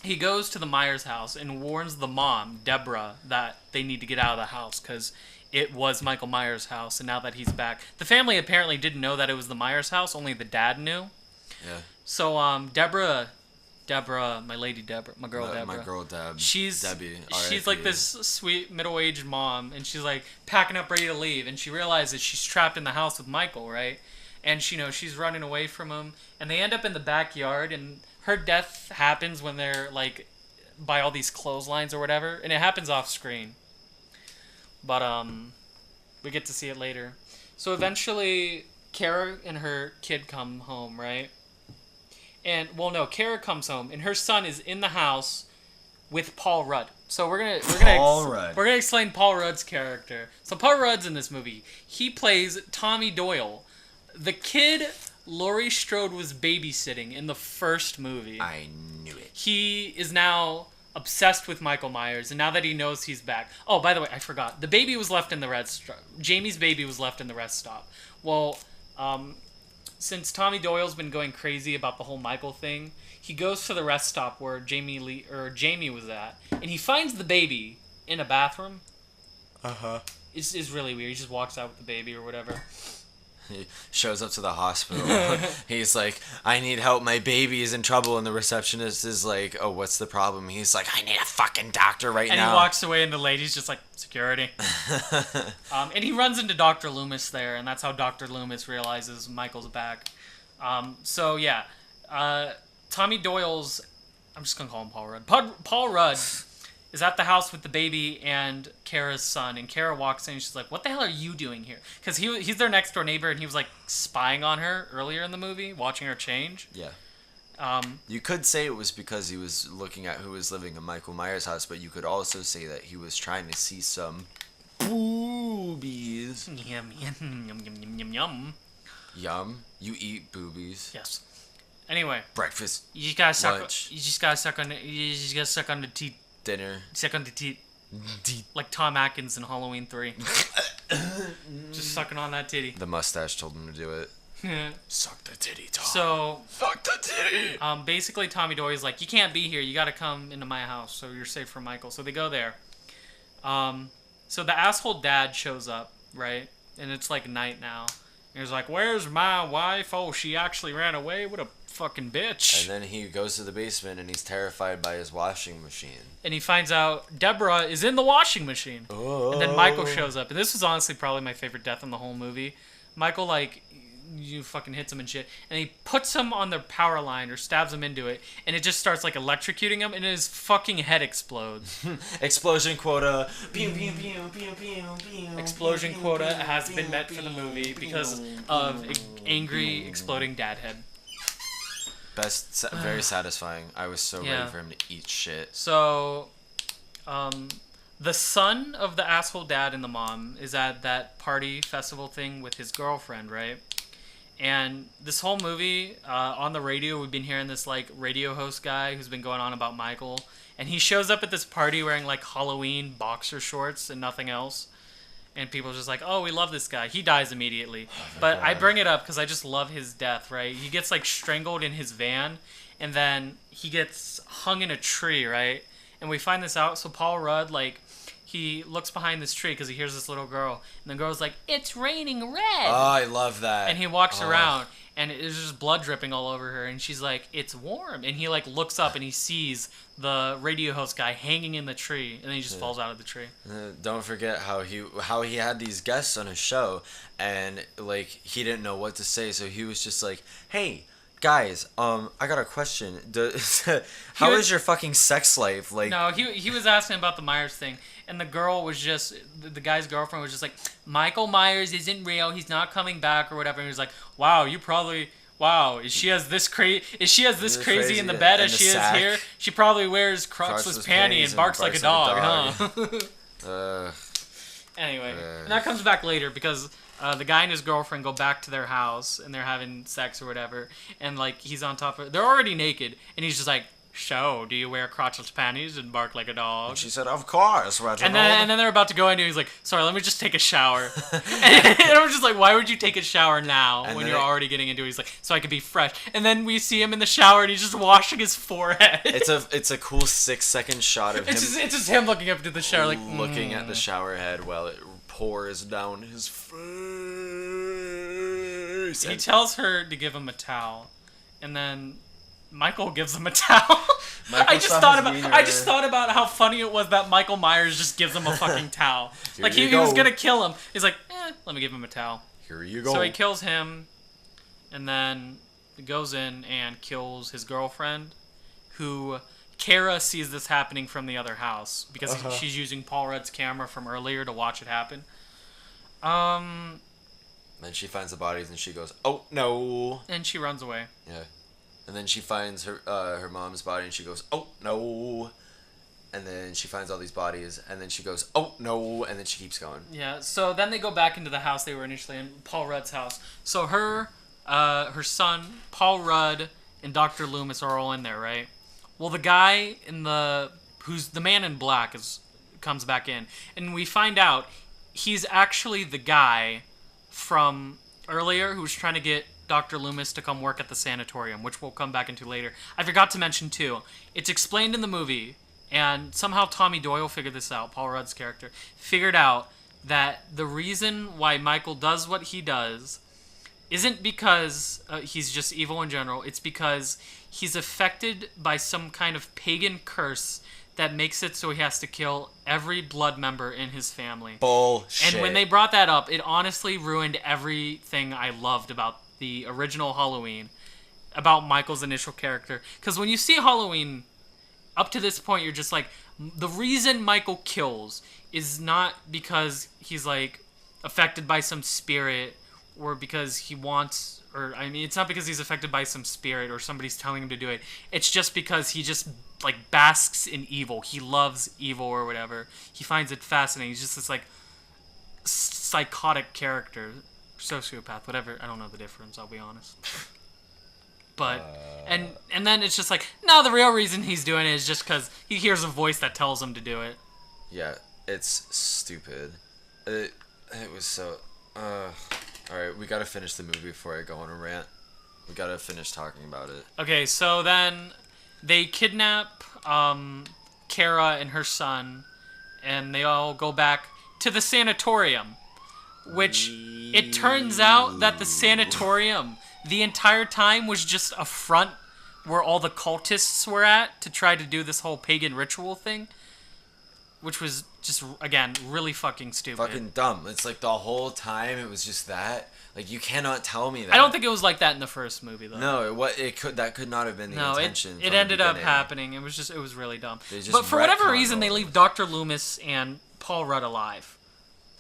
he goes to the Myers house and warns the mom, Deborah, that they need to get out of the house, because it was Michael Myers' house, and now that he's back. The family apparently didn't know that it was the Myers' house, only the dad knew. Yeah. So, Deborah, my lady Deborah, my girl Deborah. My girl Deb. Debbie. R. She's like this sweet middle-aged mom, and she's like packing up ready to leave, and she realizes she's trapped in the house with Michael, right? And she's running away from him, and they end up in the backyard, and her death happens when they're like by all these clotheslines or whatever, and it happens off screen. But we get to see it later. So eventually, Kara and her kid come home, right? And Kara comes home, and her son is in the house with Paul Rudd. So we're gonna explain Paul Rudd's character. So Paul Rudd's in this movie. He plays Tommy Doyle, the kid Laurie Strode was babysitting in the first movie. I knew it. He is now obsessed with Michael Myers, and now that he knows he's back. Oh, by the way, I forgot. The baby was left in the rest stop. Jamie's baby was left in the rest stop. Well, since Tommy Doyle's been going crazy about the whole Michael thing, he goes to the rest stop where Jamie was at, and he finds the baby in a bathroom. Uh-huh. It's really weird. He just walks out with the baby or whatever. He shows up to the hospital. He's like, "I need help. My baby is in trouble." And the receptionist is like, "Oh, what's the problem?" He's like, "I need a fucking doctor right now." And he walks away, and the lady's just like, "Security." And he runs into Dr. Loomis there, and that's how Dr. Loomis realizes Michael's back. So, yeah. Tommy Doyle's... I'm just going to call him Paul Rudd. Paul Rudd is at the house with the baby and Kara's son, and Kara walks in and she's like, "What the hell are you doing here?" Because he's their next door neighbor, and he was like spying on her earlier in the movie, watching her change. Yeah. You could say it was because he was looking at who was living in Michael Myers' house, but you could also say that he was trying to see some boobies. boobies. Yum, yum, yum, yum, yum, yum, yum. Yum. You eat boobies. Yes. Anyway, Breakfast, you just gotta suck. lunch, You just gotta suck on. You just gotta suck on the teeth. dinner. Suck on the teeth, Deep. like Tom Atkins in Halloween 3. Just sucking on that titty. The mustache told him to do it. Suck the titty, Tom. So, Suck the titty. basically, Tommy Doyle's like, you can't be here. You gotta come into my house, so you're safe from Michael. So they go there. So the asshole dad shows up, right? And it's like night now. And he's like, "Where's my wife? Oh, she actually ran away. What a fucking bitch!" And then he goes to the basement and he's terrified by his washing machine. And he finds out Deborah is in the washing machine. Oh. And then Michael shows up. And this was honestly probably my favorite death in the whole movie. Michael, like, you fucking hits him and shit. And he puts him on the power line or stabs him into it. And it just starts, like, electrocuting him. And his fucking head explodes. Explosion quota. Pew, pew, pew, pew, pew, pew, Explosion pew, quota pew, has pew, been met pew, for the movie pew, because pew, of pew, angry, exploding dad head. Very satisfying. I was so Yeah. ready for him to eat shit. So, the son of the asshole dad and the mom is at that party festival thing with his girlfriend, right? And this whole movie, on the radio, we've been hearing this, like, radio host guy who's been going on about Michael. And he shows up at this party wearing, like, Halloween boxer shorts and nothing else. And people are just like, oh, we love this guy. He dies immediately. But I bring it up because I just love his death, right? He gets, like, strangled in his van. And then he gets hung in a tree, right? And we find this out. So Paul Rudd, like, he looks behind this tree because he hears this little girl. And the girl's like, it's raining red. Oh, I love that. And he walks around. And there's just blood dripping all over her. And she's like, it's warm. And he, like, looks up and he sees the radio host guy hanging in the tree. And then he just falls out of the tree. Don't forget how he had these guests on his show, and like he didn't know what to say, so he was just like, "Hey, guys, I got a question. How is your fucking sex life?" Like, No, he was asking about the Myers thing. And the girl was just, the guy's girlfriend was just like, Michael Myers isn't real. He's not coming back or whatever. And he was like, wow, is she as this crazy in the bed as she is here? She probably wears crotchless panty and barks like a dog, huh? Anyway, and that comes back later because the guy and his girlfriend go back to their house and they're having sex or whatever. And, like, he's on top of, they're already naked. And he's just like, so, do you wear crotchless panties and bark like a dog? And she said, of course, Reginald. And then they're about to go into it. He's like, sorry, let me just take a shower. And I'm just like, why would you take a shower now when you're already getting into it? He's like, so I could be fresh. And then we see him in the shower and he's just washing his forehead. It's a cool 6-second shot of him. It's just him looking up to the shower, like looking at the shower head while it pours down his face. He tells her to give him a towel, and then Michael gives him a towel. I just thought about how funny it was that Michael Myers just gives him a fucking towel. Like he was gonna kill him. He's like, let me give him a towel. Here you go. So he kills him, and then he goes in and kills his girlfriend, who Kara sees this happening from the other house because she's using Paul Rudd's camera from earlier to watch it happen. Then she finds the bodies and she goes, "Oh no!" And she runs away. Yeah. And then she finds her mom's body and she goes, "Oh no!" And then she finds all these bodies and then she goes, "Oh no!" And then she keeps going. Yeah. So then they go back into the house they were initially in, Paul Rudd's house. So her son, Paul Rudd, and Dr. Loomis are all in there, right? Well, the guy who's the man in black comes back in, and we find out he's actually the guy from earlier who was trying to get Dr. Loomis to come work at the sanatorium, which we'll come back into later. I forgot to mention, too, it's explained in the movie, and somehow Tommy Doyle figured this out, Paul Rudd's character, figured out that the reason why Michael does what he does isn't because he's just evil in general, it's because he's affected by some kind of pagan curse that makes it so he has to kill every blood member in his family. Bullshit. And when they brought that up, it honestly ruined everything I loved about the original Halloween, about Michael's initial character. Because when you see Halloween, up to this point, you're just like, the reason Michael kills is not because he's, like, affected by some spirit or because he wants... Or, I mean, it's not because he's affected by some spirit or somebody's telling him to do it. It's just because he just, like, basks in evil. He loves evil or whatever. He finds it fascinating. He's just this, like, psychotic character, sociopath, whatever. I don't know the difference. I'll be honest. But and then it's just like, no, the real reason he's doing it is just because he hears a voice that tells him to do it. Yeah, it's stupid. It was so. All right, we gotta finish the movie before I go on a rant. We gotta finish talking about it. Okay, so then they kidnap Kara and her son, and they all go back to the sanatorium, which it turns out that the sanatorium the entire time was just a front where all the cultists were at to try to do this whole pagan ritual thing, which was just, again, really fucking stupid. Fucking dumb. It's like the whole time it was just that. Like, you cannot tell me that. I don't think it was like that in the first movie, though. No, that could not have been the intention. It ended up happening. It was really dumb. But for whatever reason, they leave Dr. Loomis and Paul Rudd alive.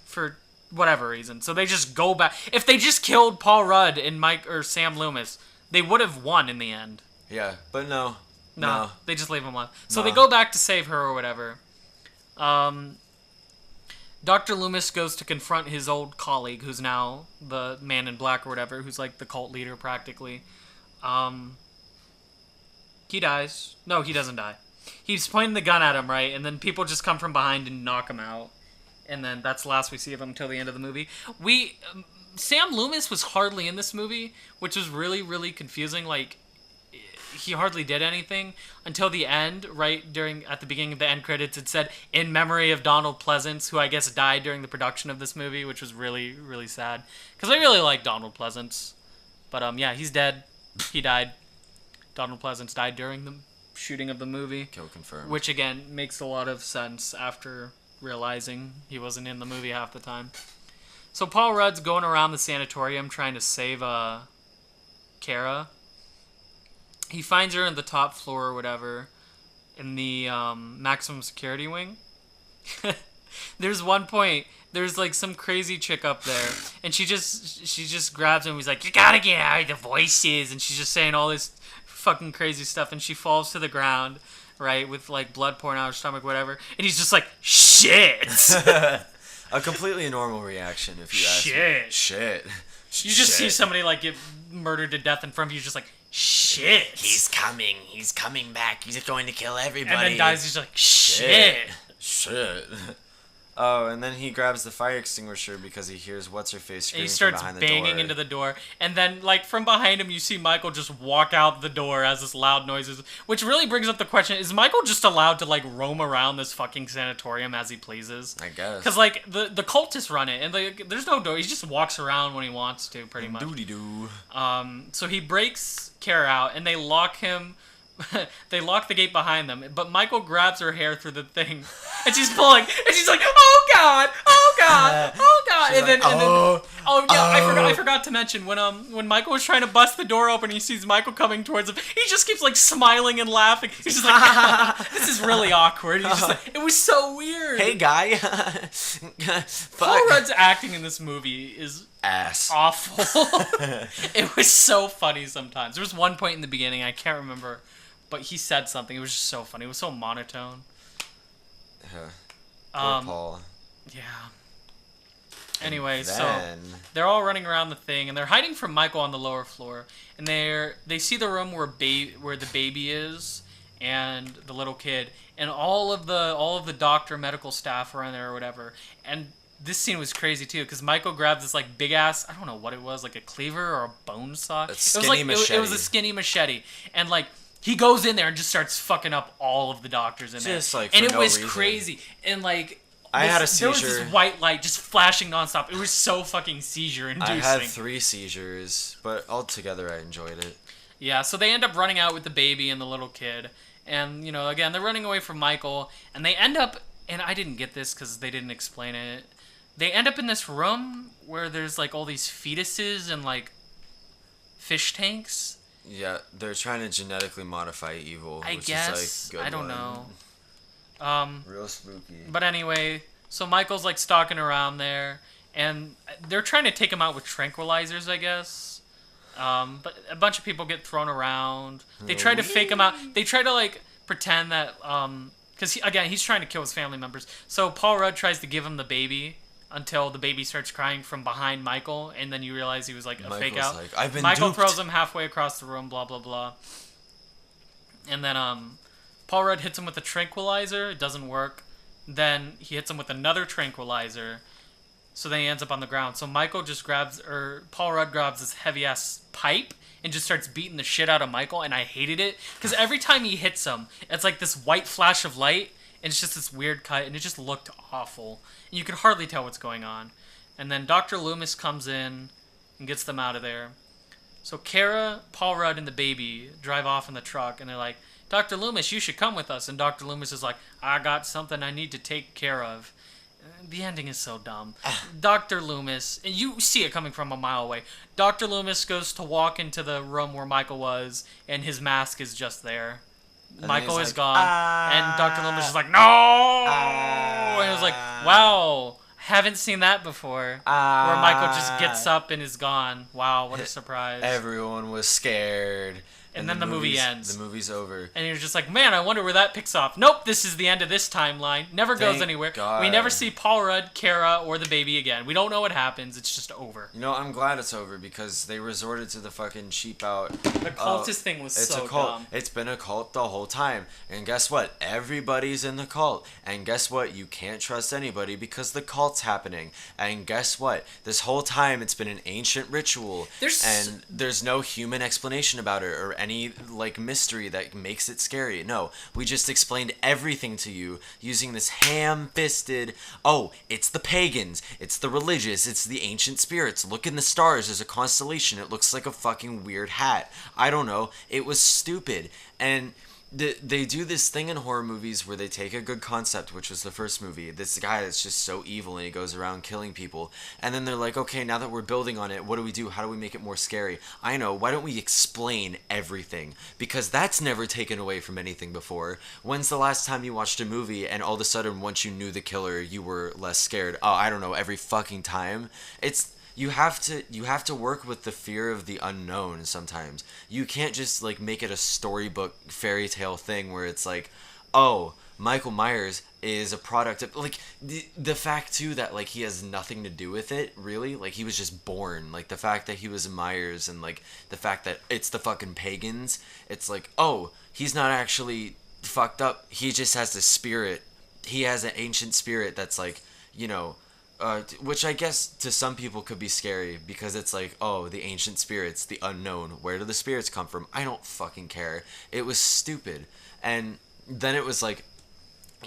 For whatever reason. So they just go back. If they just killed Paul Rudd and Mike or Sam Loomis, they would have won in the end. Yeah, but no. No. They just leave him alive. So they go back to save her or whatever. Dr. Loomis goes to confront his old colleague, who's now the Man in Black or whatever, who's like the cult leader practically. He dies. No, he doesn't die. He's pointing the gun at him, right? And then people just come from behind and knock him out. And then that's the last we see of him until the end of the movie. Sam Loomis was hardly in this movie, which was really, really confusing. Like, he hardly did anything until the end, right at the beginning of the end credits. It said, in memory of Donald Pleasance, who I guess died during the production of this movie, which was really, really sad. Because I really like Donald Pleasance. But, yeah, he's dead. He died. Donald Pleasance died during the shooting of the movie. Kill confirmed. Which, again, makes a lot of sense after realizing he wasn't in the movie half the time. So Paul Rudd's going around the sanatorium trying to save Kara. He finds her on the top floor or whatever in the maximum security wing. There's one point, there's like some crazy chick up there, and she just grabs him. He's like, you gotta get out of the voices, and she's just saying all this fucking crazy stuff, and she falls to the ground, right, with like blood pouring out of her stomach, whatever, and he's just like, shit. A completely normal reaction, if you ask me. Shit. You just see somebody like get murdered to death in front of you, just like, shit. He's coming back. He's going to kill everybody. And then dies. He's like, shit. Oh, and then he grabs the fire extinguisher because he hears what's-her-face screaming from behind the door. And he starts banging into the door. And then, like, from behind him, you see Michael just walk out the door as this loud noises. Which really brings up the question, is Michael just allowed to, like, roam around this fucking sanatorium as he pleases? I guess. Because, like, the cultists run it. And like, there's no door. He just walks around when he wants to, pretty much. Doody-doo. So he breaks Kara out, and they lock him... They lock the gate behind them, but Michael grabs her hair through the thing, and she's pulling, and she's like, "Oh God, oh God, oh God!" And then, I forgot to mention when Michael was trying to bust the door open, he sees Michael coming towards him. He just keeps like smiling and laughing. He's just like, "This is really awkward." He's just like, it was so weird. Hey, guy. Paul Rudd's acting in this movie is ass awful. It was so funny sometimes. There was one point in the beginning, I can't remember, but he said something. It was just so funny. It was so monotone. Poor Paul. Yeah. Anyway, so they're all running around the thing, and they're hiding from Michael on the lower floor. And they see the room where the baby is, and the little kid, and all of the doctor, medical staff are in there or whatever. And this scene was crazy too, because Michael grabs this like big ass, I don't know what it was, like a cleaver or a bone saw. Machete. It was a skinny machete, and like he goes in there and just starts fucking up all of the doctors in there. Just like, and for it was no reason. Crazy, and like I had a seizure. There was this white light just flashing nonstop. It was so fucking seizure-inducing. I had 3 seizures, but altogether I enjoyed it. Yeah, so they end up running out with the baby and the little kid, and you know, again, they're running away from Michael, and they end up, and I didn't get this because they didn't explain it. They end up in this room where there's like all these fetuses and like fish tanks. Yeah, they're trying to genetically modify evil. I which guess. is like, good I don't one. know. Real spooky. But anyway, so Michael's like stalking around there, and they're trying to take him out with tranquilizers, I guess. But a bunch of people get thrown around. They try to fake him out. They try to like pretend that because he's trying to kill his family members. So Paul Rudd tries to give him the baby. until the baby starts crying from behind Michael, and then you realize he was like a fake Michael's out. like, I've been Michael duped. throws him halfway across the room, blah blah blah. And then Paul Rudd hits him with a tranquilizer. It doesn't work. Then he hits him with another tranquilizer. So then he ends up on the ground. So Paul Rudd grabs this heavy ass pipe and just starts beating the shit out of Michael. And I hated it because every time he hits him, it's like this white flash of light, and it's just this weird cut, and it just looked awful. And you could hardly tell what's going on. And then Dr. Loomis comes in and gets them out of there. So Kara, Paul Rudd, and the baby drive off in the truck, and they're like, Dr. Loomis, you should come with us. And Dr. Loomis is like, I got something I need to take care of. The ending is so dumb. Dr. Loomis, and you see it coming from a mile away. Dr. Loomis goes to walk into the room where Michael was, and his mask is just there. And Michael he's is like, gone, and Dr. Loomis is like, no! And it was like, wow, haven't seen that before. Where Michael just gets up and is gone. Wow, what a surprise. Everyone was scared. And then the movie ends. The movie's over. And you're just like, man, I wonder where that picks off. Nope, this is the end of this timeline. Never goes Thank anywhere. God. We never see Paul Rudd, Kara, or the baby again. We don't know what happens. It's just over. You know, I'm glad it's over because they resorted to the fucking cheap out. The cultist thing was It's so a cult. dumb. It's been a cult the whole time. And guess what? Everybody's in the cult. And guess what? You can't trust anybody because the cult's happening. And guess what? This whole time it's been an ancient ritual. And there's no human explanation about it or any like mystery that makes it scary. No, we just explained everything to you using this ham-fisted, oh, it's the pagans, it's the religious, it's the ancient spirits. Look in the stars, there's a constellation. It looks like a fucking weird hat. I don't know. It was stupid. And they do this thing in horror movies where they take a good concept, which was the first movie, this guy that's just so evil and he goes around killing people, and then they're like, okay, now that we're building on it, what do we do? How do we make it more scary? I know, why don't we explain everything? Because that's never taken away from anything before. When's the last time you watched a movie and all of a sudden once you knew the killer you were less scared? Oh, I don't know, every fucking time. You have to work with the fear of the unknown sometimes. You can't just like make it a storybook fairy tale thing where it's like, oh, Michael Myers is a product of like the fact too that like he has nothing to do with it really, like he was just born, like the fact that he was Myers and like the fact that it's the fucking pagans, it's like, oh, he's not actually fucked up, he just has the spirit, he has an ancient spirit that's like, you know, which I guess to some people could be scary because it's like, oh, the ancient spirits, the unknown. Where do the spirits come from? I don't fucking care. It was stupid. And then it was like,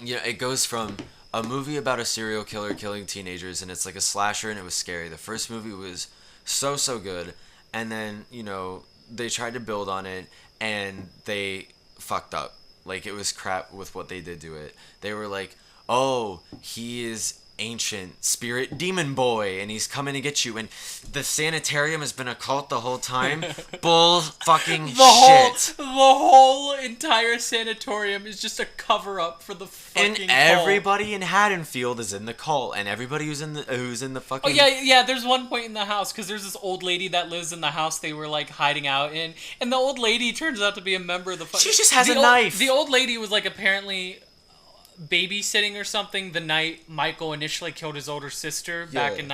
you know, it goes from a movie about a serial killer killing teenagers and it's like a slasher and it was scary. The first movie was so good. And then, you know, they tried to build on it and they fucked up. Like, it was crap with what they did to it. They were like, oh, he is ancient spirit demon boy and he's coming to get you, and the sanitarium has been a cult the whole time. Bull fucking shit. The whole entire sanatorium is just a cover up for the fucking and everybody in Haddonfield is in the cult, and everybody who's in the fucking, oh yeah, there's one point in the house because there's this old lady that lives in the house they were like hiding out in, and the old lady turns out to be a member of the she just has a knife. The old lady was like apparently babysitting or something the night Michael initially killed his older sister back in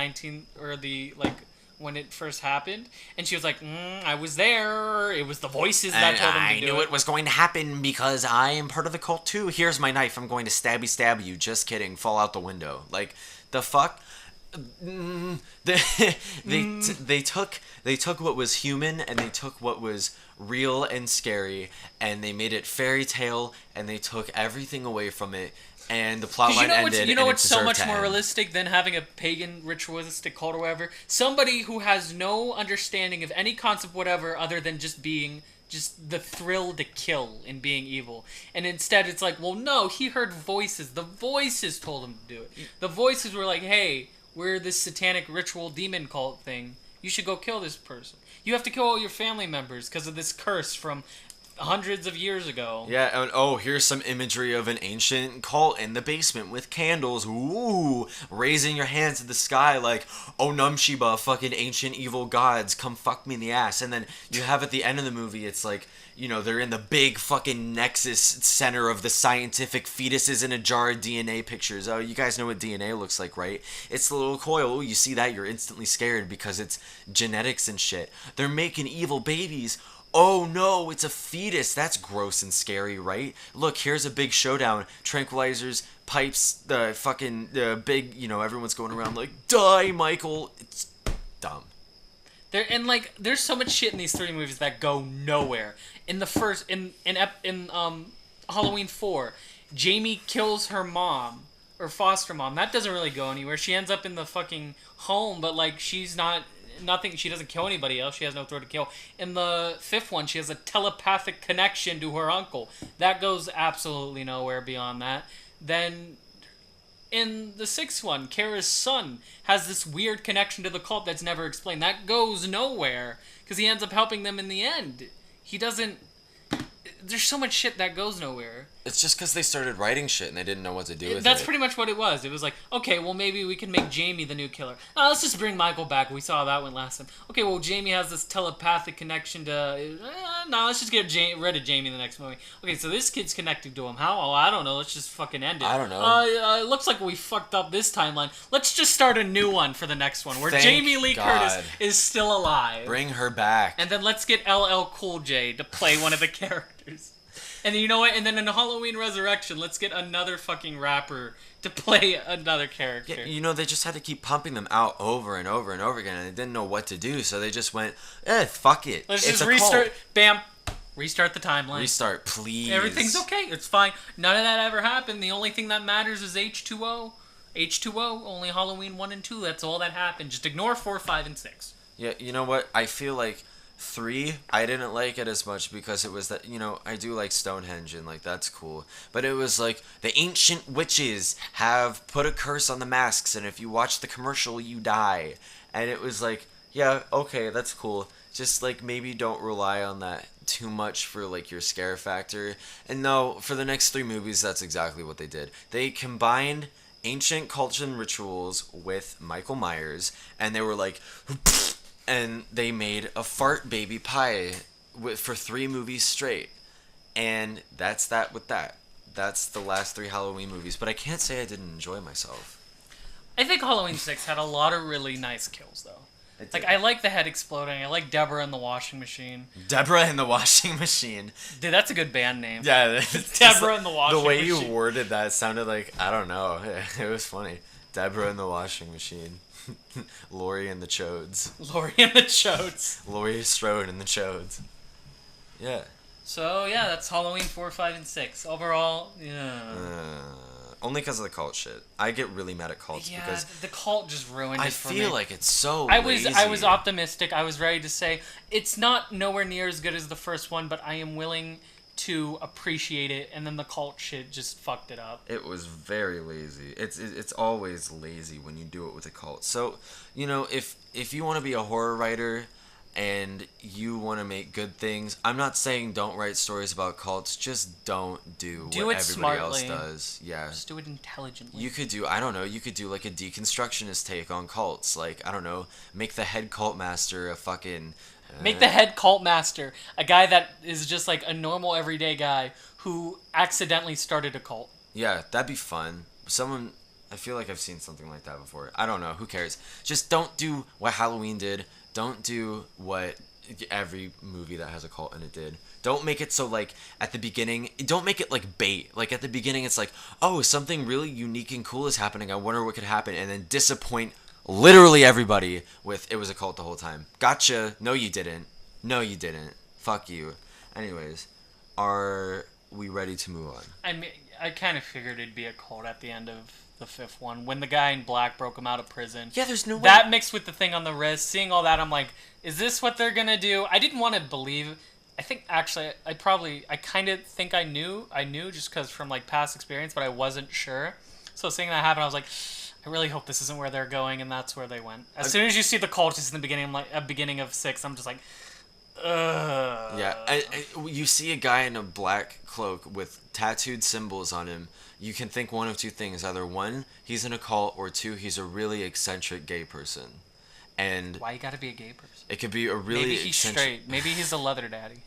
when it first happened, and she was like, I was there. It was the voices that told him to do it. I knew it was going to happen because I am part of the cult too. Here's my knife. I'm going to stab you. Just kidding. Fall out the window. Like, the fuck? They took what was human and they took what was real and scary and they made it fairy tale and they took everything away from it, and the plot line ended. You know what's so much more realistic than having a pagan ritualistic cult or whatever? Somebody who has no understanding of any concept whatever other than just being just the thrill to kill and being evil. And instead it's like, well, no, he heard voices. The voices told him to do it. The voices were like, hey, we're this satanic ritual demon cult thing. You should go kill this person. You have to kill all your family members because of this curse from hundreds of years ago. Yeah, and oh, here's some imagery of an ancient cult in the basement with candles. Ooh, raising your hands to the sky like, oh, Numshiba, fucking ancient evil gods, come fuck me in the ass. And then you have at the end of the movie, it's like, you know, they're in the big fucking nexus center of the scientific fetuses in a jar of DNA pictures. Oh, you guys know what DNA looks like, right? It's the little coil. Oh, you see that, you're instantly scared because it's genetics and shit. They're making evil babies. Oh no, it's a fetus. That's gross and scary, right? Look, here's a big showdown. Tranquilizers, pipes, the fucking big, you know, everyone's going around like, die, Michael. It's dumb. There's so much shit in these three movies that go nowhere. In the first, in Halloween 4, Jamie kills her mom or foster mom. That doesn't really go anywhere. She ends up in the fucking home, but like she's not nothing. She doesn't kill anybody else. She has no threat to kill. In the fifth one, she has a telepathic connection to her uncle. That goes absolutely nowhere beyond that. Then in the sixth one, Kara's son has this weird connection to the cult that's never explained. That goes nowhere because he ends up helping them in the end. He doesn't. There's so much shit that goes nowhere. It's just because they started writing shit and they didn't know what to do with it. That's pretty much what it was. It was like, okay, well, maybe we can make Jamie the new killer. Let's just bring Michael back. We saw that one last time. Okay, well, Jamie has this telepathic connection to... no, let's just get rid of Jamie in the next movie. Okay, so this kid's connected to him. How? Oh, I don't know. Let's just fucking end it. I don't know. It looks like we fucked up this timeline. Let's just start a new one for the next one, where Thank Jamie Lee God. Curtis is still alive. Bring her back. And then let's get LL Cool J to play one of the characters. And you know what? And then in Halloween Resurrection, let's get another fucking rapper to play another character. Yeah, you know, they just had to keep pumping them out over and over and over again, and they didn't know what to do, so they just went, fuck it. Let's it's just a restart. cult. Bam. Restart the timeline. Restart, please. Everything's okay. It's fine. None of that ever happened. The only thing that matters is H2O. H2O, only Halloween 1 and 2. That's all that happened. Just ignore 4, 5, and 6. Yeah, you know what? I feel like 3, I didn't like it as much because it was that, you know, I do like Stonehenge and like that's cool, but it was like the ancient witches have put a curse on the masks, and if you watch the commercial you die, and it was like, yeah, okay, that's cool, just like maybe don't rely on that too much for like your scare factor. And no, for the next 3 movies that's exactly what they did. They combined ancient culture and rituals with Michael Myers, and they were like and they made a fart baby pie for 3 movies straight. And that's that with that. That's the last 3 Halloween movies. But I can't say I didn't enjoy myself. I think Halloween 6 had a lot of really nice kills, though. Like, I like the head exploding. I like Deborah in the washing machine. Deborah in the washing machine. Dude, that's a good band name. Yeah. Deborah in the washing machine. The way you worded that sounded like, I don't know. It was funny. Deborah in the washing machine. Laurie and the Chodes. Laurie and the Chodes. Laurie Strode and the Chodes. Yeah. So, yeah, that's Halloween 4, 5, and 6. Overall, yeah. Only because of the cult shit. I get really mad at cults because the cult just ruined it for me. I feel like it's so I lazy. was optimistic. I was ready to say it's not nowhere near as good as the first one, but I am willing to appreciate it, and then the cult shit just fucked it up. It was very lazy. It's always lazy when you do it with a cult. So, you know, if you want to be a horror writer and you want to make good things, I'm not saying don't write stories about cults, just don't do what everybody smartly. else does. Yeah. Just do it intelligently. You could do, I don't know, you could do like a deconstructionist take on cults. Like, I don't know, make the head cult master a fucking... Make the head cult master a guy that is just like a normal everyday guy who accidentally started a cult. Yeah, that'd be fun. I feel like I've seen something like that before. I don't know, who cares? Just don't do what Halloween did. Don't do what every movie that has a cult in it did. Don't make it so, like, at the beginning, don't make it like bait. Like, at the beginning, it's like, oh, something really unique and cool is happening. I wonder what could happen. And then disappoint literally everybody with, it was a cult the whole time. Gotcha. No, you didn't. No, you didn't. Fuck you. Anyways, are we ready to move on? I kind of figured it'd be a cult at the end of the fifth one when the guy in black broke him out of prison. Yeah, there's no way. That mixed with the thing on the wrist, seeing all that, I'm like, is this what they're gonna do? I didn't want to believe. I think actually, I kind of think I knew just because from like past experience, but I wasn't sure. So seeing that happen, I was like, I really hope this isn't where they're going, and that's where they went. As soon as you see the cultists in the beginning, I'm like, beginning of 6, I'm just like, Yeah, you see a guy in a black cloak with tattooed symbols on him. You can think one of two things: either one, he's in a cult, or two, he's a really eccentric gay person. And Why you gotta be a gay person? it could be a really Maybe he's eccentric. straight. Maybe he's a leather daddy.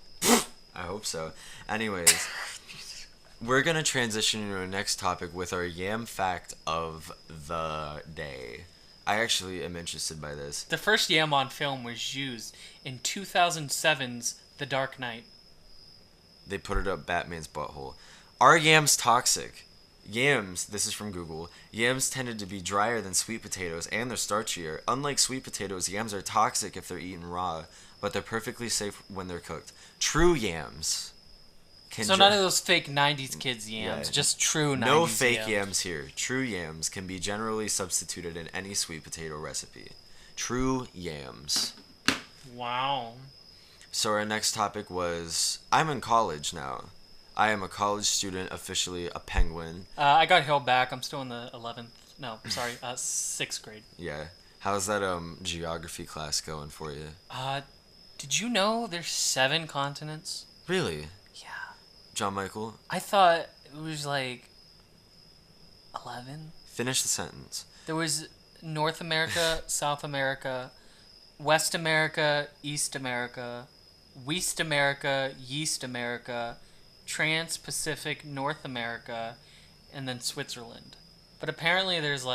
I hope so. Anyways, we're gonna transition into our next topic with our yam fact of the day. I actually am interested by this. The first yam on film was used in 2007's The Dark Knight. They put it up Batman's butthole. Are yams toxic? Yams, this is from Google, yams tended to be drier than sweet potatoes and they're starchier. Unlike sweet potatoes, yams are toxic if they're eaten raw, but they're perfectly safe when they're cooked. True yams. So none of those fake 90s kids yams, just true 90s No fake yams. yams here. True yams can be generally substituted in any sweet potato recipe. True yams. Wow. So our next topic was, I'm in college now. I am a college student, officially a penguin. I got held back. I'm still in the 6th grade. Yeah. How's that geography class going for you? Did you know there's 7 continents? Really? Yeah. John Michael? I thought it was like 11. Finish the sentence. There was North America, South America, West America, East America, West America, Yeast America, Trans-Pacific North America, and then Switzerland. But apparently there's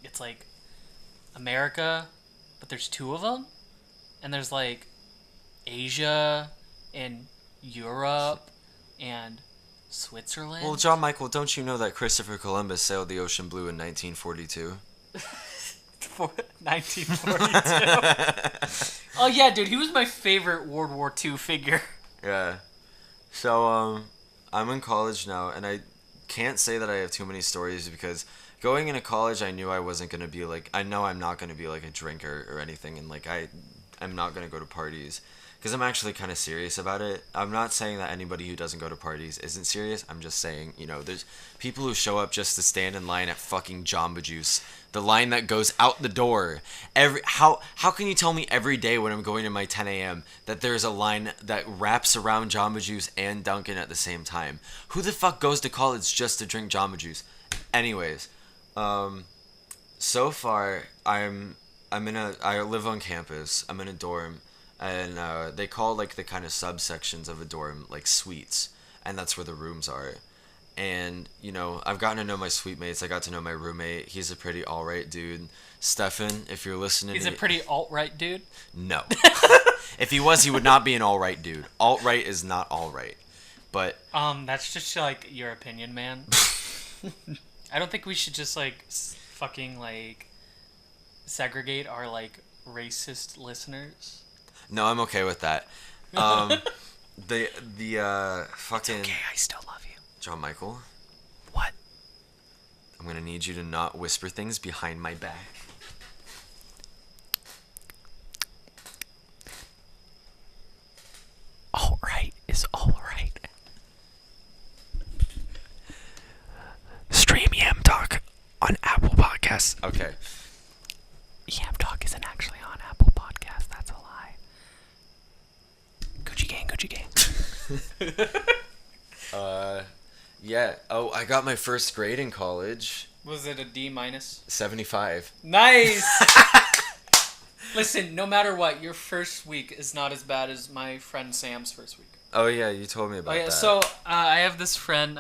it's like America, but there's 2 of them, and there's like Asia and Europe and Switzerland. Well, John Michael, don't you know that Christopher Columbus sailed the ocean blue in 1942? 1942. Oh yeah, dude, he was my favorite World War II figure. Yeah. So, I'm in college now, and I can't say that I have too many stories because going into college, I knew I wasn't going to be I know I'm not going to be a drinker or anything, and I'm not going to go to parties because I'm actually kind of serious about it. I'm not saying that anybody who doesn't go to parties isn't serious. I'm just saying, there's people who show up just to stand in line at fucking Jamba Juice, the line that goes out the door. How can you tell me every day when I'm going to my 10 a.m. that there's a line that wraps around Jamba Juice and Dunkin' at the same time? Who the fuck goes to college just to drink Jamba Juice? Anyways, so far I live on campus. I'm in a dorm. And they call the kind of subsections of a dorm suites, and that's where the rooms are. And I've gotten to know my suite mates. I got to know my roommate. He's a pretty alright dude. Stefan, if you're listening, he's a pretty alt-right dude. No, if he was, he would not be an alright dude. Alt-right is not alright, but that's just your opinion, man. I don't think we should just fucking segregate our racist listeners. No, I'm okay with that. The fucking... It's okay, I still love you. John Michael? What? I'm gonna need you to not whisper things behind my back. Alright is alright. Stream Yamtalk on Apple Podcasts. Okay. Yamtalk isn't actually on Apple Podcasts, that's a lie. Gucci gang. Yeah. Oh, I got my first grade in college. Was it a D-? 75. Nice! Listen, no matter what, your first week is not as bad as my friend Sam's first week. Oh, yeah, you told me about that. So, I have this friend,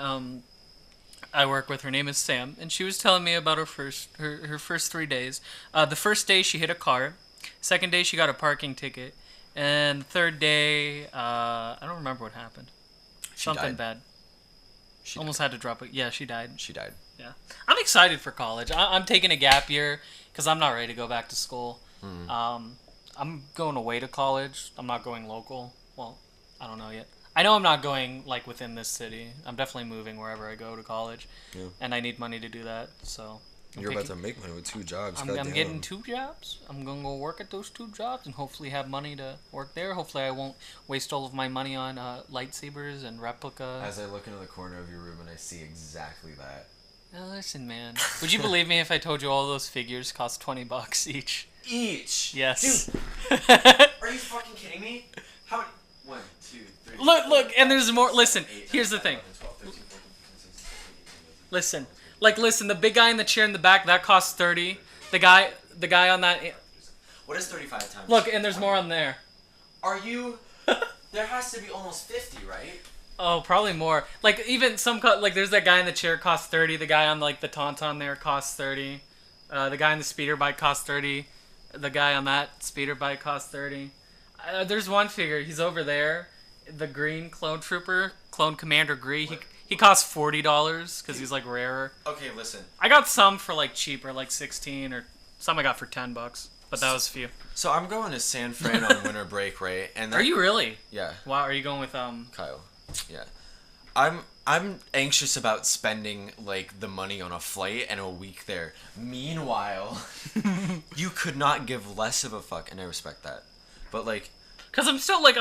I work with. Her name is Sam, and she was telling me about her first 3 days. The first day, she hit a car. Second day, she got a parking ticket. And the third day, I don't remember what happened. Something bad. She almost died. had to drop it. Yeah, she died. She died. Yeah. I'm excited for college. I'm taking a gap year because I'm not ready to go back to school. I'm going away to college. I'm not going local. Well, I don't know yet. I know I'm not going within this city. I'm definitely moving wherever I go to college. Yeah. And I need money to do that, so... You're about to make money with 2 jobs. I'm getting 2 jobs. I'm going to go work at those 2 jobs and hopefully have money to work there. Hopefully I won't waste all of my money on lightsabers and replica. As I look into the corner of your room and I see exactly that. Now listen, man. Would you believe me if I told you all those figures cost $20 each? Each? Yes. Dude. Are you fucking kidding me? How many? 1, 2, 3. Look, and there's more. Listen, here's the thing. Listen, listen. The big guy in the chair in the back that costs 30. The guy on that. What is 35 times? Look, and there's more on there. Are you? There has to be almost 50, right? Oh, probably more. Like even there's that guy in the chair costs 30. The guy on like the tauntaun there costs 30. The guy on the speeder bike costs 30. The guy on that speeder bike costs 30. There's one figure. He's over there. The green clone trooper, clone commander Gree. He costs $40 because he's like rarer. Okay, listen. I got some for like cheaper, like 16, or some I got for $10, but that was a few. So I'm going to San Fran on winter break, right? And Are you really? Yeah. Wow, are you going with Kyle? Yeah. I'm anxious about spending like the money on a flight and a week there. Meanwhile, you could not give less of a fuck, and I respect that. But like, because I'm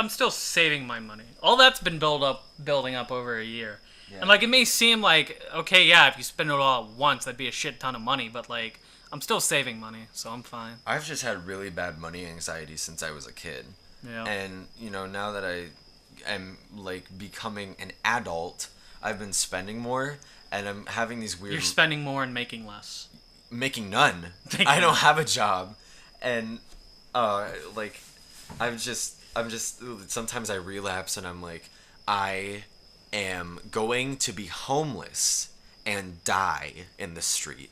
still saving my money. All that's been building up over a year. yeah. And like it may seem like okay, yeah, if you spend it all at once, that'd be a shit ton of money. But like I'm still saving money, so I'm fine. I've just had really bad money anxiety since I was a kid. Yeah. And now that I am like becoming an adult, I've been spending more, and I'm having these weird. You're spending more and making less. Making none. I don't have a job, and like I'm just sometimes I relapse and I'm like, I am going to be homeless and die in the street.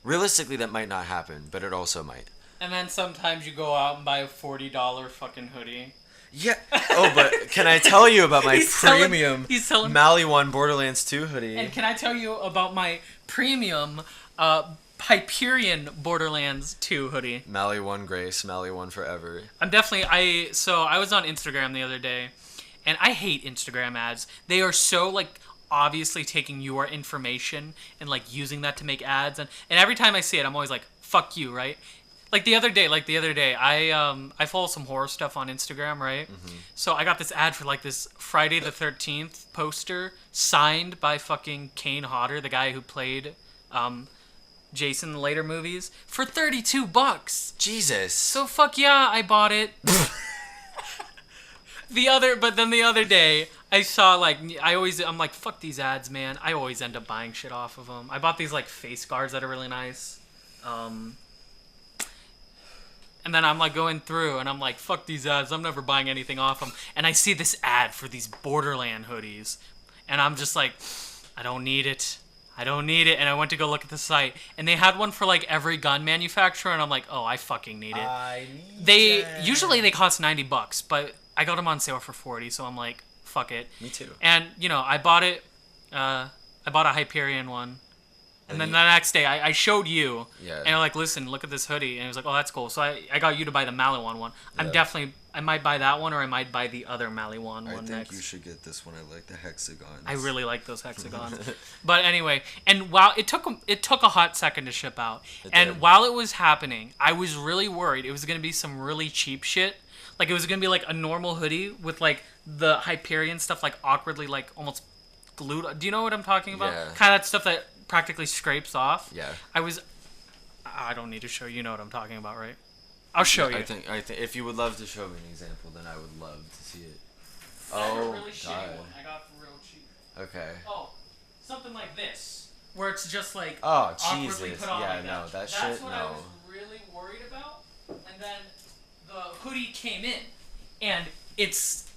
Realistically, that might not happen, but it also might. And then sometimes you go out and buy a $40 fucking hoodie. Yeah. Oh, but can I tell you about my premium he's telling Maliwan Borderlands 2 hoodie? And can I tell you about my premium Hyperion Borderlands 2 hoodie? Maliwan Grace, Maliwan Forever. I'm definitely I was on Instagram the other day, and I hate Instagram ads. They are so like obviously taking your information and like using that to make ads, and every time I see it I'm always like fuck you, right? Like the other day, I follow some horror stuff on Instagram, right? Mm-hmm. So I got this ad for like this Friday the 13th poster signed by fucking Kane Hodder, the guy who played Jason in the later movies, for $32. Jesus. So fuck yeah, I bought it. The other day, I saw like I'm like fuck these ads, man. I always end up buying shit off of them. I bought these like face guards that are really nice. And then I'm like going through and I'm like, fuck these ads. I'm never buying anything off them. And I see this ad for these Borderland hoodies. And I'm just like, I don't need it. And I went to go look at the site. And they had one for like every gun manufacturer. And I'm like, oh, I fucking need it. Usually they cost $90, but I got them on sale for $40. So I'm like, fuck it. Me too. And, I bought it. I bought a Hyperion one. And then the next day, I showed you, and I'm like, listen, look at this hoodie. And he was like, oh, that's cool. So I got you to buy the Maliwan one. Yeah. I might buy that one, or I might buy the other Maliwan one next. I think you should get this one. I like the hexagons. I really like those hexagons. But anyway, and while it took a hot second to ship out. While it was happening, I was really worried it was going to be some really cheap shit. Like, it was going to be like a normal hoodie with like the Hyperion stuff like awkwardly like almost glued. Do you know what I'm talking about? Yeah. Kind of that stuff that practically scrapes off. Yeah. I don't need to show you know what I'm talking about, right? I'll show you. I think if you would love to show me an example, then I would love to see it. Oh, really shitty one I got for real cheap. Okay. Oh, something like this, where it's just like oh awkwardly Jesus, put on yeah, like no, that. that shit, That's what no. I was really worried about. And then the hoodie came in, and it's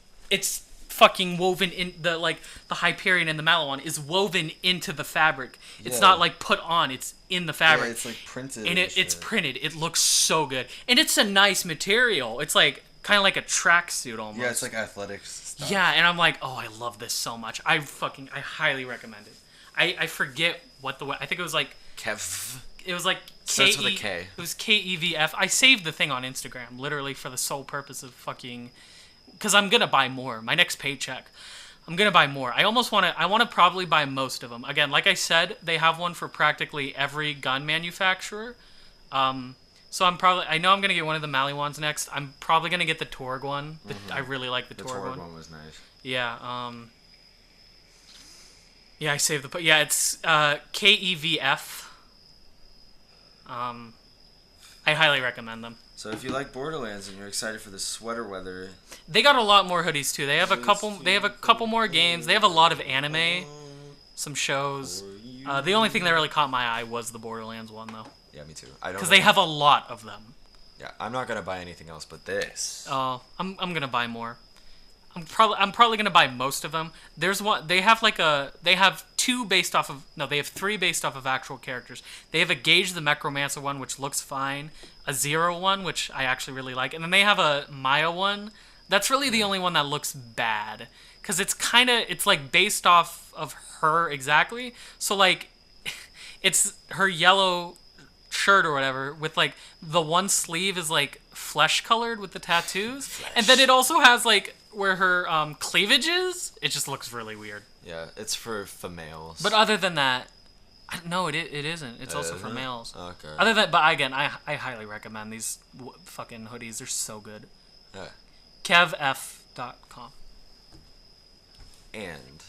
fucking woven in the Hyperion and the Maliwan is woven into the fabric. It's not like put on, it's in the fabric. Yeah, it's like printed. And it's printed. It looks so good. And it's a nice material. It's like kind of like a tracksuit almost. Yeah, it's like athletics stuff. Yeah, and I'm like, oh, I love this so much. I highly recommend it. I forget what I think it was like Kev. It was like Starts with a K. It was KEVF. I saved the thing on Instagram literally for the sole purpose of fucking, because I'm gonna buy more. My next paycheck, I'm gonna buy more. I want to probably buy most of them. Again, like I said, they have one for practically every gun manufacturer. So I know I'm gonna get one of the Maliwans next. I'm probably gonna get the Torg one. I really like the Torg one. The Torg one was nice. Yeah. Yeah, I saved the. Yeah, it's KEVF. I highly recommend them. So if you like Borderlands and you're excited for the sweater weather, They got a lot more hoodies too. They have a couple. They have a couple more games. They have a lot of anime, some shows. The only thing that really caught my eye was the Borderlands one though, yeah, me too. I don't because know. they have a lot of them. Yeah, I'm not gonna buy anything else but this. I'm gonna buy more. I'm probably gonna buy most of them. There's one. They have two based off of no. They have three based off of actual characters. They have a Gage the Necromancer one, which looks fine. A Zero one, which I actually really like, and then they have a Maya one. That's really the only one that looks bad, because it's like based off of her exactly. So like, it's her yellow shirt or whatever with like the one sleeve is like flesh colored with the tattoos, and then it also has like where her cleavage is. It just looks really weird. Yeah, it's for females. But other than that, no, it isn't. It's also for males. Okay. Other than, but again, I highly recommend these fucking hoodies. They're so good. Yeah. KevF.com. And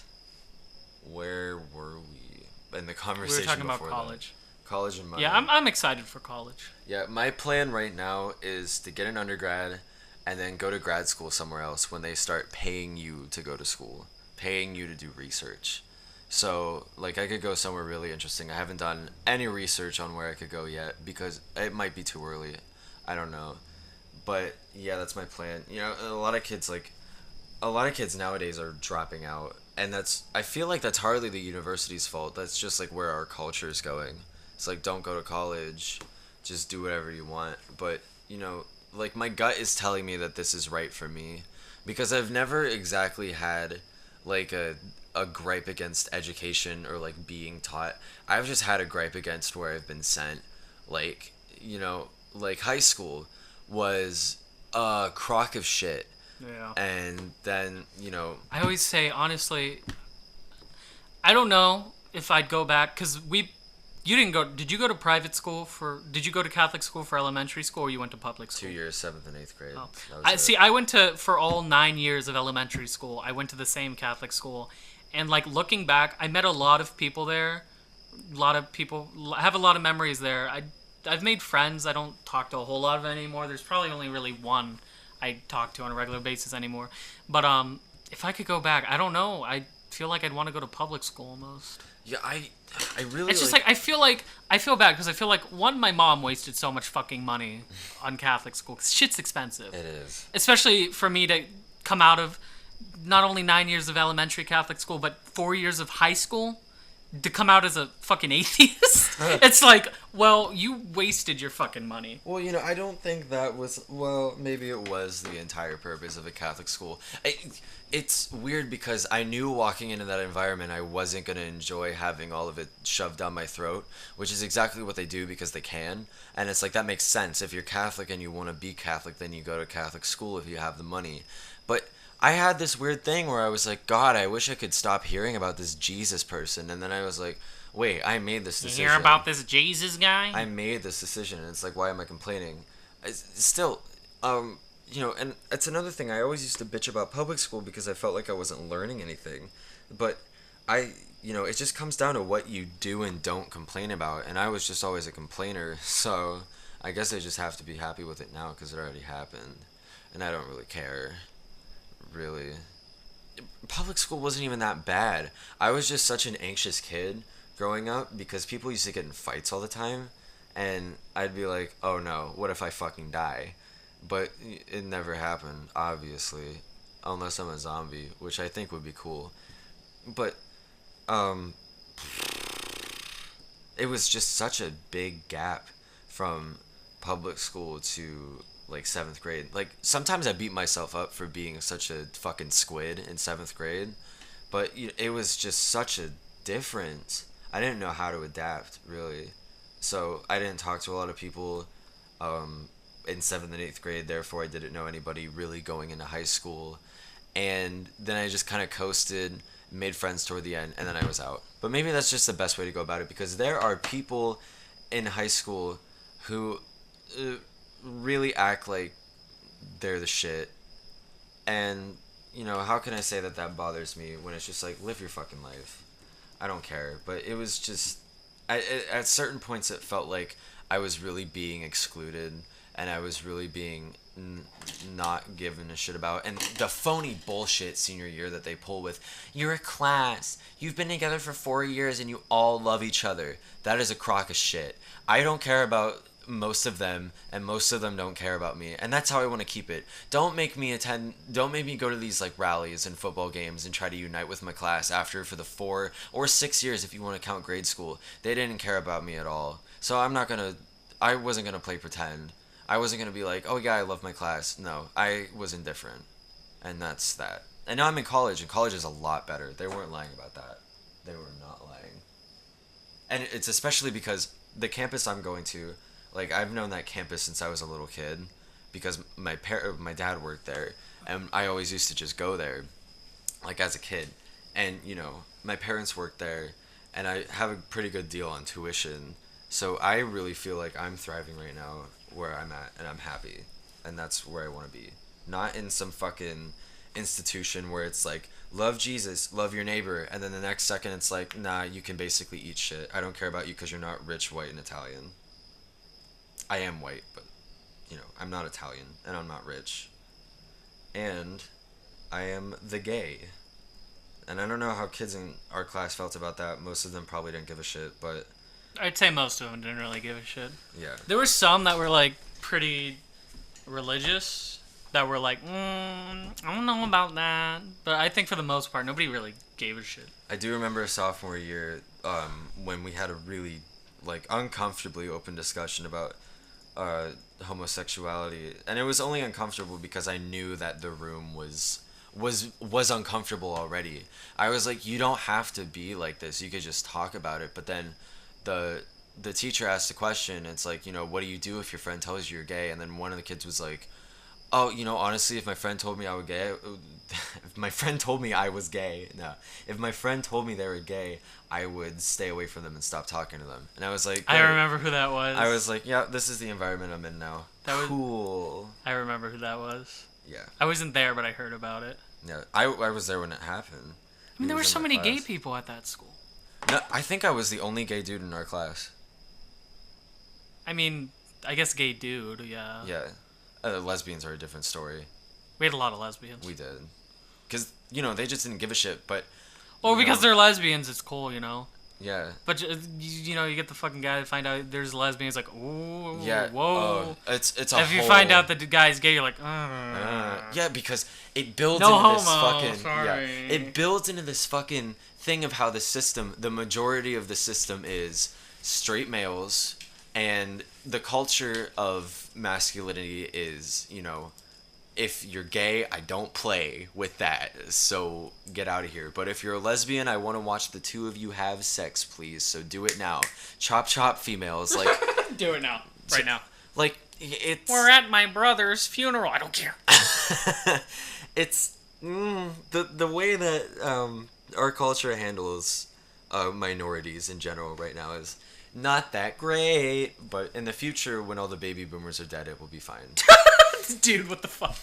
where were we in the We conversation? were talking about before college. That? College and money. Yeah, I'm excited for college. Yeah, my plan right now is to get an undergrad and then go to grad school somewhere else when they start paying you to go to school, paying you to do research. So, like, I could go somewhere really interesting. I haven't done any research on where I could go yet because it might be too early. I don't know. But, yeah, that's my plan. You know, a lot of kids nowadays are dropping out. And I feel like that's hardly the university's fault. That's just, like, where our culture is going. It's like, don't go to college. Just do whatever you want. But, you know, like, my gut is telling me that this is right for me. Because I've never exactly had, like, a gripe against education or like being taught. I've just had a gripe against where I've been sent. Like, you know, like high school was a crock of shit. Yeah. And then, you know, I always say, honestly, I don't know if I'd go back, because you didn't go, did you go to private school did you go to Catholic school for elementary school, or you went to public school? 2 years, 7th and 8th grade. Oh. That was it. I went for all 9 years of elementary school, I went to the same Catholic school. And like looking back, I met a lot of people there. I have a lot of memories there. I've made friends. I don't talk to a whole lot of them anymore. There's probably only really one I talk to on a regular basis anymore. But if I could go back, I don't know. I feel like I'd want to go to public school almost. Yeah, I really. It's just like I feel bad because I feel like my mom wasted so much fucking money on Catholic school. 'Cause shit's expensive. It is. Especially for me to come out of not only 9 years of elementary Catholic school, but 4 years of high school, to come out as a fucking atheist. It's like, well, you wasted your fucking money. Well, you know, I don't think that was. Well, maybe it was the entire purpose of a Catholic school. It's weird because I knew walking into that environment I wasn't going to enjoy having all of it shoved down my throat, which is exactly what they do because they can. And it's like, that makes sense. If you're Catholic and you want to be Catholic, then you go to Catholic school if you have the money. But I had this weird thing where I was like, God, I wish I could stop hearing about this Jesus person. And then I was like, wait, I made this decision. You hear about this Jesus guy? I made this decision. And it's like, why am I complaining? Still, you know, and it's another thing. I always used to bitch about public school because I felt like I wasn't learning anything. But you know, it just comes down to what you do and don't complain about. And I was just always a complainer. So I guess I just have to be happy with it now because it already happened. And I don't really care. Really. Public school wasn't even that bad. I was just such an anxious kid growing up because people used to get in fights all the time. And I'd be like, oh no, what if I fucking die? But it never happened, obviously. Unless I'm a zombie, which I think would be cool. But, it was just such a big gap from public school to like 7th grade. Like, sometimes I beat myself up for being such a fucking squid in 7th grade, but it was just such a difference. I didn't know how to adapt, really. So I didn't talk to a lot of people in 7th and 8th grade, therefore I didn't know anybody really going into high school. And then I just kind of coasted, made friends toward the end, and then I was out. But maybe that's just the best way to go about it, because there are people in high school who really act like they're the shit. And, you know, how can I say that bothers me when it's just like, live your fucking life. I don't care. But it was just, at certain points it felt like I was really being excluded, and I was really being not given a shit about. And the phony bullshit senior year that they pull with, you're a class, you've been together for 4 years, and you all love each other. That is a crock of shit. I don't care about most of them, and most of them don't care about me, and that's how I want to keep it. Don't make me go to these like rallies and football games and try to unite with my class after, for the 4 or 6 years, if you want to count grade school, they didn't care about me at all. So I wasn't gonna play pretend. I wasn't gonna be like, oh yeah, I love my class. No, I was indifferent, and that's that. And now I'm in college, and college is a lot better. They weren't lying about that. They were not lying. And it's especially because the campus I'm going to, like, I've known that campus since I was a little kid, because my dad worked there, and I always used to just go there, like as a kid, and my parents worked there, and I have a pretty good deal on tuition, so I really feel like I'm thriving right now where I'm at, and I'm happy, and that's where I want to be, not in some fucking institution where it's like, love Jesus, love your neighbor, and then the next second it's like, nah, you can basically eat shit. I don't care about you because you're not rich, white, and Italian. I am white, but, I'm not Italian, and I'm not rich. And I am the gay. And I don't know how kids in our class felt about that. Most of them probably didn't give a shit, but... I'd say most of them didn't really give a shit. Yeah. There were some that were, like, pretty religious, that were like, I don't know about that. But I think for the most part, nobody really gave a shit. I do remember sophomore year, when we had a really, like, uncomfortably open discussion about homosexuality, and it was only uncomfortable because I knew that the room was uncomfortable already. I was like, you don't have to be like this, you could just talk about it. But then the teacher asked a question. It's like, what do you do if your friend tells you you're gay? And then one of the kids was like, oh, honestly, if my friend told me I was gay, if my friend told me I was gay, no, if my friend told me they were gay, I would stay away from them and stop talking to them. And I was like, I remember who that was. I was like, yeah, this is the environment I'm in now. Cool. I remember who that was. Yeah. I wasn't there, but I heard about it. Yeah, I was there when it happened. I mean, there were so many gay people at that school. No, I think I was the only gay dude in our class. I mean, I guess gay dude, yeah. Yeah. Lesbians are a different story. We had a lot of lesbians. We did. Because, they just didn't give a shit, but... Well, because they're lesbians, it's cool, Yeah. But, you get the fucking guy to find out there's lesbians, like, ooh, yeah. whoa. It's a if you find out that the guy's gay, you're like, yeah, because it builds no into homo, this fucking... sorry. Yeah, it builds into this fucking thing of how the majority of the system is straight males, and the culture of masculinity is, if you're gay, I don't play with that, so get out of here. But if you're a lesbian, I want to watch the two of you have sex, please, so do it now. Chop chop, females, like... Do it now. Right now. Like, it's... We're at my brother's funeral, I don't care. It's... the way that our culture handles minorities in general right now is not that great, but in the future, when all the baby boomers are dead, it will be fine. Dude, what the fuck?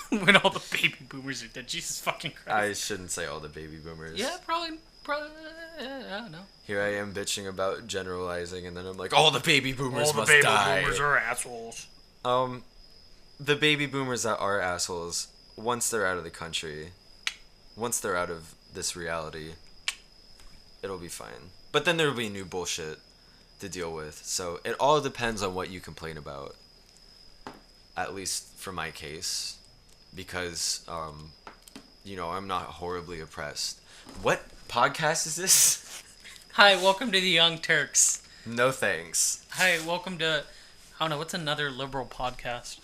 When all the baby boomers are dead, Jesus fucking Christ. I shouldn't say all the baby boomers. Yeah, probably, I don't know. Here I am bitching about generalizing, and then I'm like, all the baby boomers all must the baby die. boomers are assholes. The baby boomers that are assholes, once they're out of the country, once they're out of this reality, it'll be fine. But then there'll be new bullshit to deal with. So it all depends on what you complain about. At least for my case, because I'm not horribly oppressed. What podcast is this? Hi, welcome to the Young Turks. No thanks. Hi, welcome to, I don't know, what's another liberal podcast?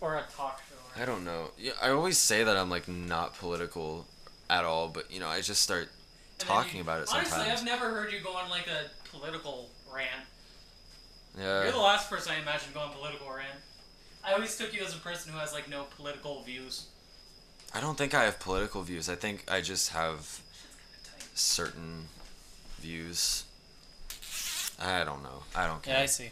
Or a talk show? I don't know. Yeah, I always say that I'm like not political at all, but I just start talking about it sometimes. Honestly, I've never heard you go on like a political rant. Yeah. You're the last person I imagine going political rant. I always took you as a person who has like no political views. I don't think I have political views. I think I just have certain views. I don't know. I don't care. Yeah, I see.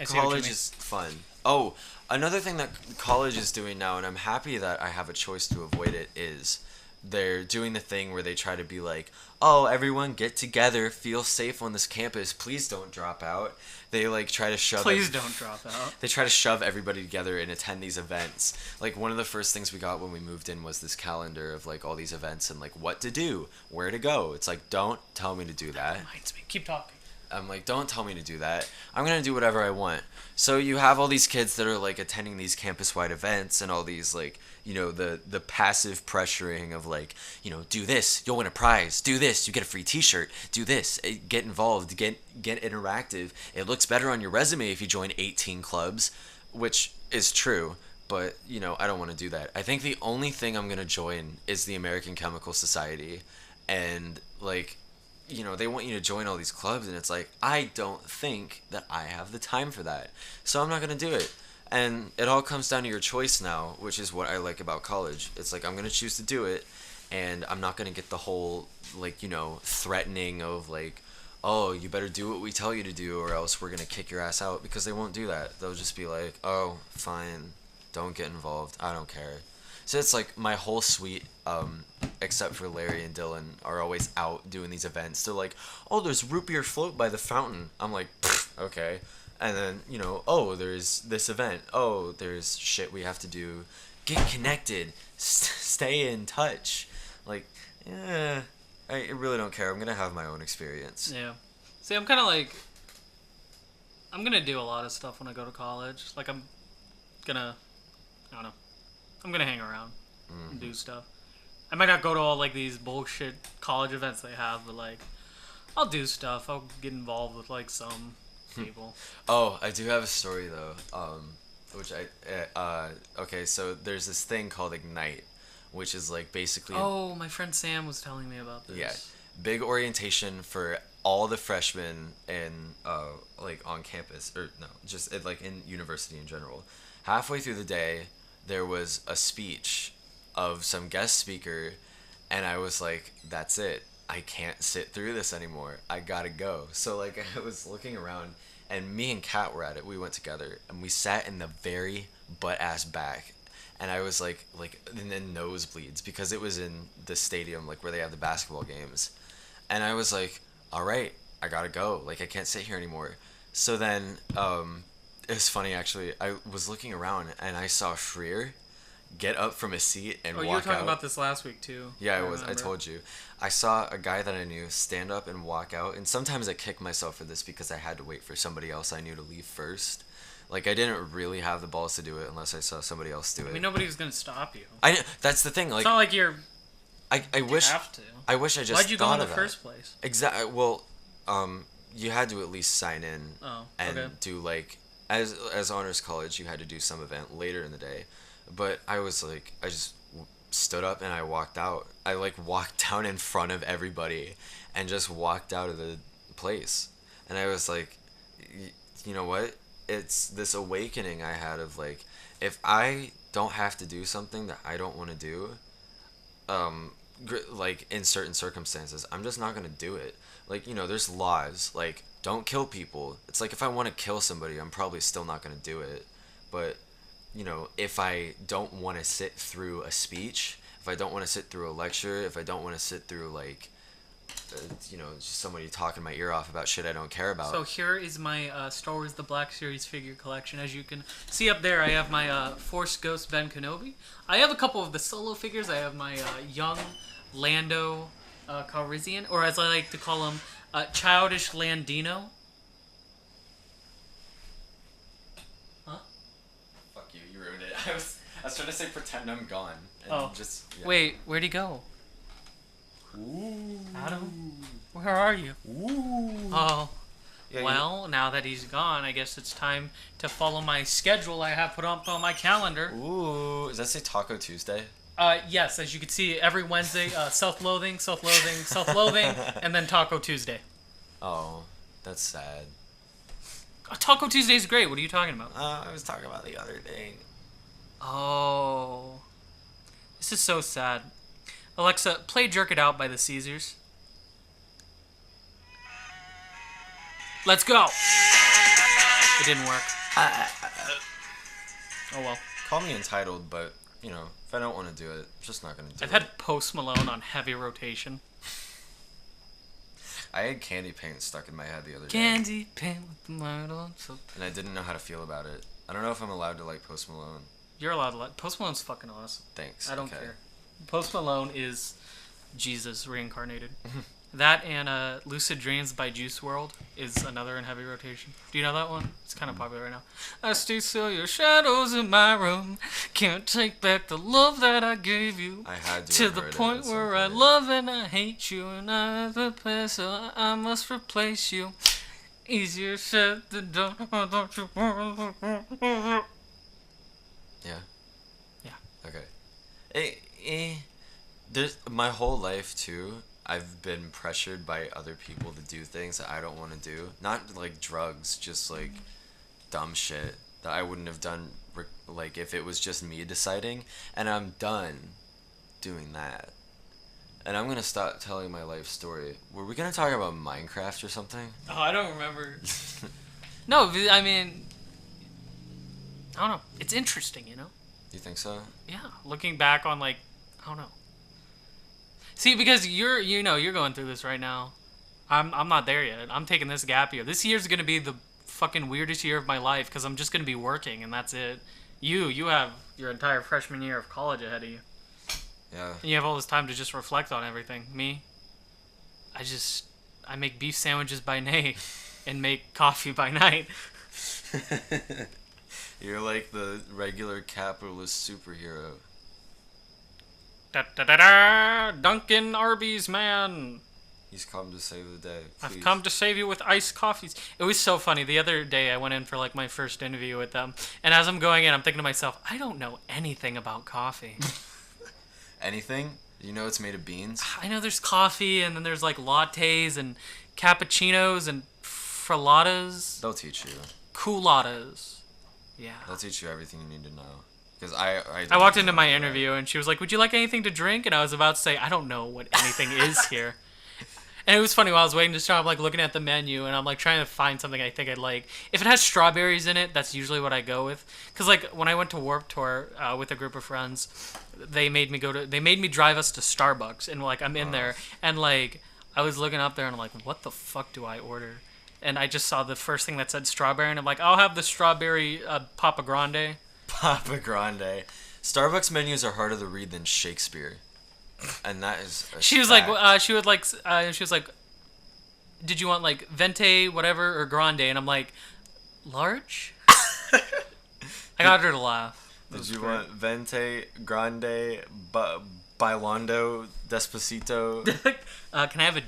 College is fun. Oh, another thing that college is doing now, and I'm happy that I have a choice to avoid it, is they're doing the thing where they try to be like, oh, everyone get together, feel safe on this campus, please don't drop out. They like try to shove Please don't drop out. they try to shove everybody together and attend these events. Like one of the first things we got when we moved in was this calendar of like all these events and like what to do, where to go. It's like, don't tell me to do that. Reminds me. Keep talking. I'm like, don't tell me to do that. I'm gonna do whatever I want. So you have all these kids that are like attending these campus-wide events and all these like, you know, the passive pressuring of like, you know, do this, you'll win a prize. Do this, you get a free T-shirt. Do this, get involved, get interactive. It looks better on your resume if you join 18 clubs, which is true. But you know, I don't want to do that. I think the only thing I'm gonna join is the American Chemical Society, and like, you know, they want you to join all these clubs, and it's like, I don't think that I have the time for that. So I'm not going to do it. And it all comes down to your choice now, which is what I like about college. It's like, I'm going to choose to do it, and I'm not going to get the whole, like, you know, threatening of, like, oh, you better do what we tell you to do, or else we're going to kick your ass out, because they won't do that. They'll just be like, oh, fine, don't get involved. I don't care. So it's like my whole suite, except for Larry and Dylan, are always out doing these events. They're like, oh, there's root beer float by the fountain. I'm like, okay. And then, you know, oh, there's this event. Oh, there's shit we have to do. Get connected. Stay in touch. Like, yeah, I really don't care. I'm going to have my own experience. Yeah. See, I'm kind of like, I'm going to do a lot of stuff when I go to college. Like, I'm going to, I don't know. I'm gonna hang around and do stuff. I might not go to all like these bullshit college events they have, but like, I'll do stuff. I'll get involved with like some people. Oh, I do have a story though. Which okay, so there's this thing called Ignite, which is like basically. Oh, my friend Sam was telling me about this. Yeah, big orientation for all the freshmen in like on campus, or no, just like in university in general. Halfway through the day, there was a speech of some guest speaker, and I was like, that's it. I can't sit through this anymore. I gotta go. So like I was looking around, and me and Kat were at it. We went together, and we sat in the very butt ass back, and I was like in the nosebleeds because it was in the stadium like where they have the basketball games, and I was like, all right, I gotta go. Like I can't sit here anymore. So then it was funny actually. I was looking around and I saw Freer get up from his seat and walk out. Oh, you were talking about this last week too. Yeah, I was. I told you. I saw a guy that I knew stand up and walk out, and sometimes I kick myself for this because I had to wait for somebody else I knew to leave first. Like I didn't really have the balls to do it unless I saw somebody else do it. I mean, nobody was gonna stop you. That's the thing. Like it's not like you're. I wish. Have to. I wish I just. Why'd you go in the that. first place? Exactly. Well, you had to at least sign in and okay. do like as honors college. You had to do some event later in the day, but I was like, I just stood up and I walked out. I like walked down in front of everybody and just walked out of the place. And I was like, you know what? It's this awakening I had of like, if I don't have to do something that I don't want to do, like in certain circumstances, I'm just not gonna do it. Like, you know, there's laws like don't kill people. It's like if I want to kill somebody, I'm probably still not gonna do it. But you know, if I don't want to sit through a speech, if I don't want to sit through a lecture, if I don't want to sit through like you know, just somebody talking my ear off about shit I don't care about. So here is my Star Wars The Black Series figure collection. As you can see up there, I have my Force Ghost Ben Kenobi. I have a couple of the solo figures. I have my young Lando Calrissian, or as I like to call him, Childish Landino. Huh? Fuck you, you ruined it. I was trying to say pretend I'm gone. And just, yeah. Wait, where'd he go? Ooh. Adam? Where are you? Ooh. Oh. Yeah, well, now that he's gone, I guess it's time to follow my schedule I have put up on my calendar. Ooh. Does that say Taco Tuesday? Yes, as you can see, every Wednesday, self-loathing, self-loathing, self-loathing, and then Taco Tuesday. Oh, that's sad. Taco Tuesday's great. What are you talking about? I was talking about the other thing. Oh. This is so sad. Alexa, play Jerk It Out by the Caesars. Let's go! It didn't work. Oh well. Call me entitled, but you know, if I don't want to do it, just not gonna do I've it. had Post Malone on heavy rotation. I had candy paint stuck in my head the other day, Candy paint with the light on. So and I didn't know how to feel about it. I don't know if I'm allowed to like Post Malone. you're allowed to like Post Malone's fucking awesome. Thanks. I don't okay. care. Post Malone is Jesus reincarnated. That and Lucid Dreams by Juice World is another in heavy rotation. Do you know that one? It's kind of popular right now. I still see your shadows in my room. Can't take back the love that I gave you. I had To have the heard it point at some where I point. love and I hate you, and I have the place, so I must replace you. Easier said than done. Don't you want? Yeah. Yeah. Okay. There's my whole life too. I've been pressured by other people to do things that I don't want to do. Not like drugs, just like dumb shit that I wouldn't have done. Like if it was just me deciding, and I'm done doing that. And I'm gonna stop telling my life story. Were we gonna talk about Minecraft or something? Oh, I don't remember. No, I mean, I don't know. It's interesting, you know? You think so? Yeah, looking back on like, I don't know. See, because you're going through this right now. I'm not there yet. I'm taking this gap year. This year's gonna be the fucking weirdest year of my life because I'm just gonna be working and that's it. You have your entire freshman year of college ahead of you, Yeah. and you have all this time to just reflect on everything. Me, I make beef sandwiches by day, and make coffee by night. You're like the regular capitalist superhero. Da da da da! Dunkin' Arby's man. He's come to save the day. I've Please. come to save you with iced coffees. It was so funny. The other day, I went in for like my first interview with them, and as I'm going in, I'm thinking to myself, I don't know anything about coffee. Anything? You know it's made of beans? I know there's coffee, and then there's like lattes and cappuccinos and frittatas, They'll teach you. culottes. Yeah. They'll teach you everything you need to know. Because I I walked didn't into my know that. interview, and she was like, "Would you like anything to drink?" And I was about to say, "I don't know what anything is here." And it was funny while I was waiting to start, I'm like looking at the menu and I'm like trying to find something I think I'd like. If it has strawberries in it, that's usually what I go with. Cause like when I went to Warped Tour with a group of friends, they made me drive us to Starbucks, and like I'm in there and like I was looking up there and I'm like, what the fuck do I order? And I just saw the first thing that said strawberry, and I'm like, I'll have the strawberry Papa Grande. Papa Grande. Starbucks menus are harder to read than Shakespeare. And that is a She was fact. like, she was like, did you want like venti, whatever, or grande? And I'm like, large. I got her to laugh. Did you want Vente, Grande, Bailando, Despacito? Can I have a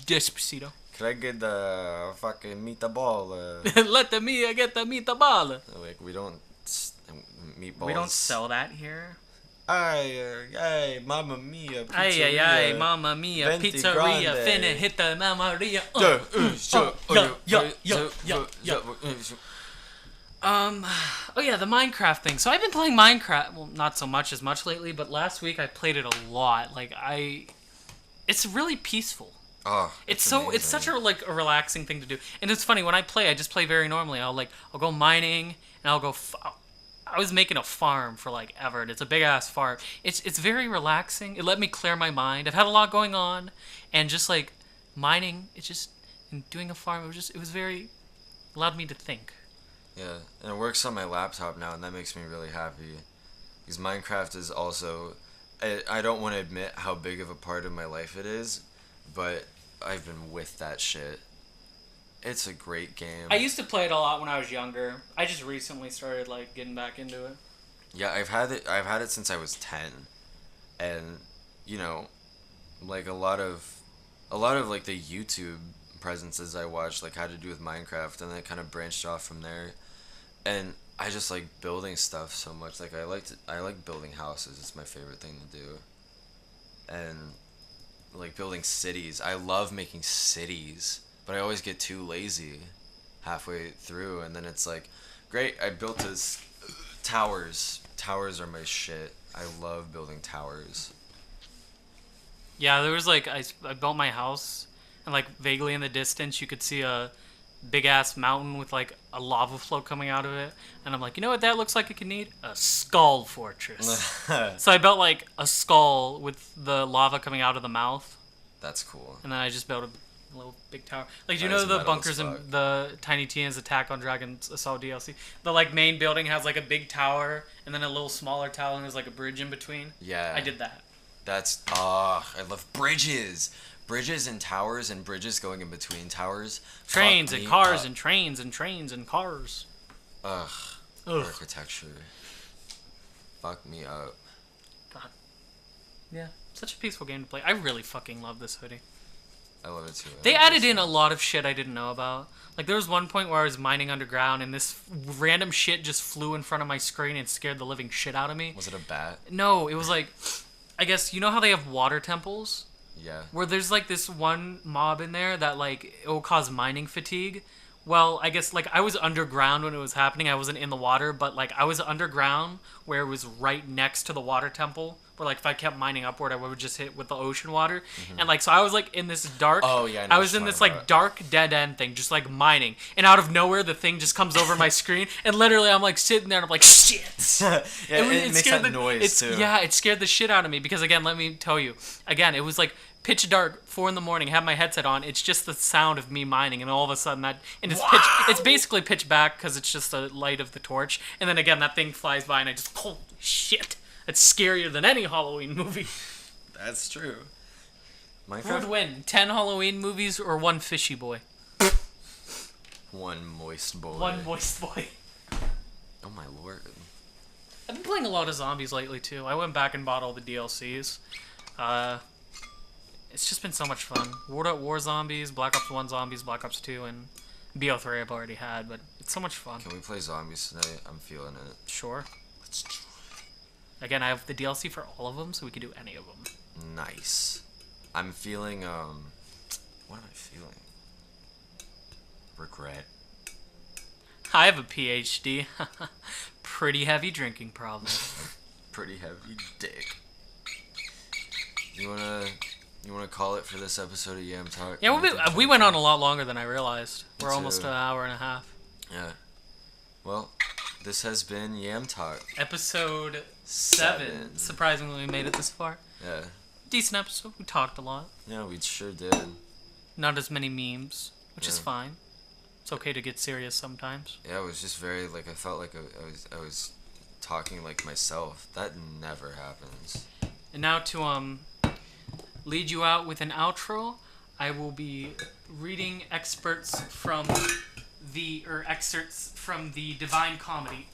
despacito? Could I get the fucking meatball? Let the Mia get the meatball. Like, we don't... Meatballs. We don't sell that here. Ay, mamma mia, pizzeria. Ay, ay, ay, mamma mia, Venti pizzeria, grande. finna hit the mamma ria. Oh yeah, the Minecraft thing. So I've been playing Minecraft, well, not so much lately, but last week I played it a lot. It's really peaceful. Oh, It's such a like a relaxing thing to do. And it's funny, when I play, I just play very normally. I'll go mining, and I'll go I was making a farm for like ever, and it's a big ass farm. It's very relaxing. It let me clear my mind. I've had a lot going on, and just like mining, and doing a farm, it was very allowed me to think. Yeah, and it works on my laptop now, and that makes me really happy. Because Minecraft is also... I don't want to admit how big of a part of my life it is, but I've been with that shit. It's a great game. I used to play it a lot when I was younger. I just recently started like getting back into it. Yeah, I've had it since I was 10. And, you know, like a lot of like the YouTube presences I watched, like, had to do with Minecraft, and then it kind of branched off from there. And I just like building stuff so much. Like, I like building houses. It's my favorite thing to do. And like building cities. I love making cities, but I always get too lazy halfway through, and then it's like, great, I built this towers. Towers are my shit. I love building towers. Yeah, there was like I built my house, and like vaguely in the distance you could see a big ass mountain with like a lava flow coming out of it, and I'm like, you know what that looks like it could need? A skull fortress. So I built like a skull with the lava coming out of the mouth, That's cool. and then I just built a little big tower. Like, do you That know is the metal as bunkers in fuck. the Tiny Tina's Attack on Dragon's Assault DLC? The like main building has like a big tower and then a little smaller tower and there's like a bridge in between. Yeah. I did that. That's I love bridges. Bridges and towers and bridges going in between towers. Trains Fuck and me cars up. and trains and trains and cars. Ugh. Ugh. Architecture. Fuck me up. God. Yeah, such a peaceful game to play. I really fucking love this hoodie. I love it too. They added in a lot of shit I didn't know about. Like, there was one point where I was mining underground and this random shit just flew in front of my screen and scared the living shit out of me. Was it a bat? No, it was like, I guess, you know how they have water temples? Yeah. Where there's like this one mob in there that like it will cause mining fatigue. Well, I guess like I was underground when it was happening. I wasn't in the water, but like I was underground where it was right next to the water temple. Where like if I kept mining upward, I would just hit with the ocean water. And like so I was like in this dark. Oh, yeah, I know I what was you're in this talking like about. dark dead end thing, just like mining. And out of nowhere, the thing just comes over my screen, and literally I'm like sitting there and I'm like shit. Yeah, it makes scared that noise too. Yeah, it scared the shit out of me because again, let me tell you, again, it was like pitch dark, 4 in the morning. Have my headset on. It's just the sound of me mining, and all of a sudden and it's pitch. It's basically pitch black because it's just the light of the torch. And then again, that thing flies by, and I just holy shit. It's scarier than any Halloween movie. That's true. Who would Minecraft. win? 10 Halloween movies or one fishy boy? One moist boy. One moist boy. Oh my lord. I've been playing a lot of zombies lately too. I went back and bought all the DLCs. It's just been so much fun. War Zombies, Black Ops 1 Zombies, Black Ops 2, and BO3 I've already had, but it's so much fun. Can we play zombies tonight? I'm feeling it. Sure. Let's try. Again, I have the DLC for all of them, so we can do any of them. Nice. I'm feeling what am I feeling? Regret. I have a PhD. Pretty heavy drinking problem. Pretty heavy dick. You wanna call it for this episode of Yamtalk? Yeah, we went on a lot longer than I realized. We're Me almost too. an hour and a half. Yeah. Well, this has been Yamtalk. Episode 7. 7. Surprisingly, we made it this far. Yeah. Decent episode. We talked a lot. Yeah, we sure did. Not as many memes, which is Yeah. fine. It's okay to get serious sometimes. Yeah, it was just very like I felt like I was talking like myself. That never happens. And now to lead you out with an outro, I will be reading excerpts from the Divine Comedy.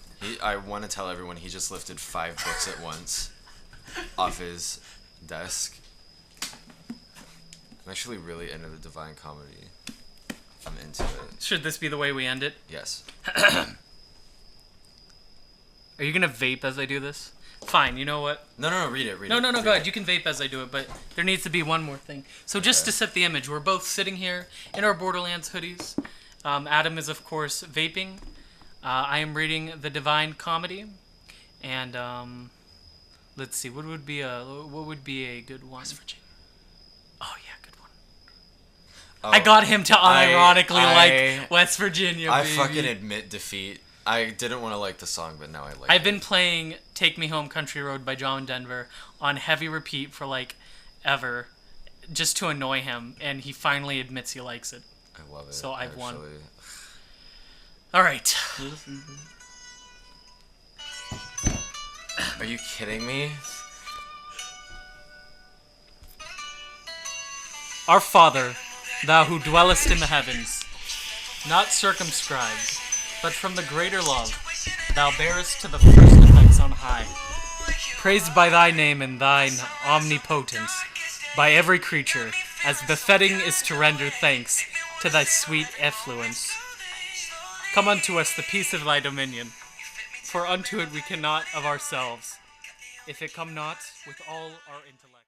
I want to tell everyone he just lifted 5 books at once off his desk. I'm actually really into the Divine Comedy. I'm into it. Should this be the way we end it? Yes. Are you gonna vape as I do this? Fine, you know what? No, read it. No, read go it. ahead. You can vape as I do it, but there needs to be one more thing. So just to set the image, we're both sitting here in our Borderlands hoodies. Adam is, of course, vaping. I am reading the Divine Comedy, and let's see, what would be a good one? West Virginia. Oh yeah, good one. Oh, I got him to unironically I- like West Virginia. I baby. fucking admit defeat. I didn't want to like the song, but now I like it. I've been playing "Take Me Home, Country Road" by John Denver on heavy repeat for like ever, just to annoy him, and he finally admits he likes it. I love it. So I've won. actually. All right. Are you kidding me? Our Father, thou who dwellest in the heavens, not circumscribed, but from the greater love, thou bearest to the first effects on high. Praised by thy name and thine omnipotence, by every creature, as befitting is to render thanks to thy sweet effluence. Come unto us the peace of thy dominion, for unto it we cannot of ourselves, if it come not with all our intellect.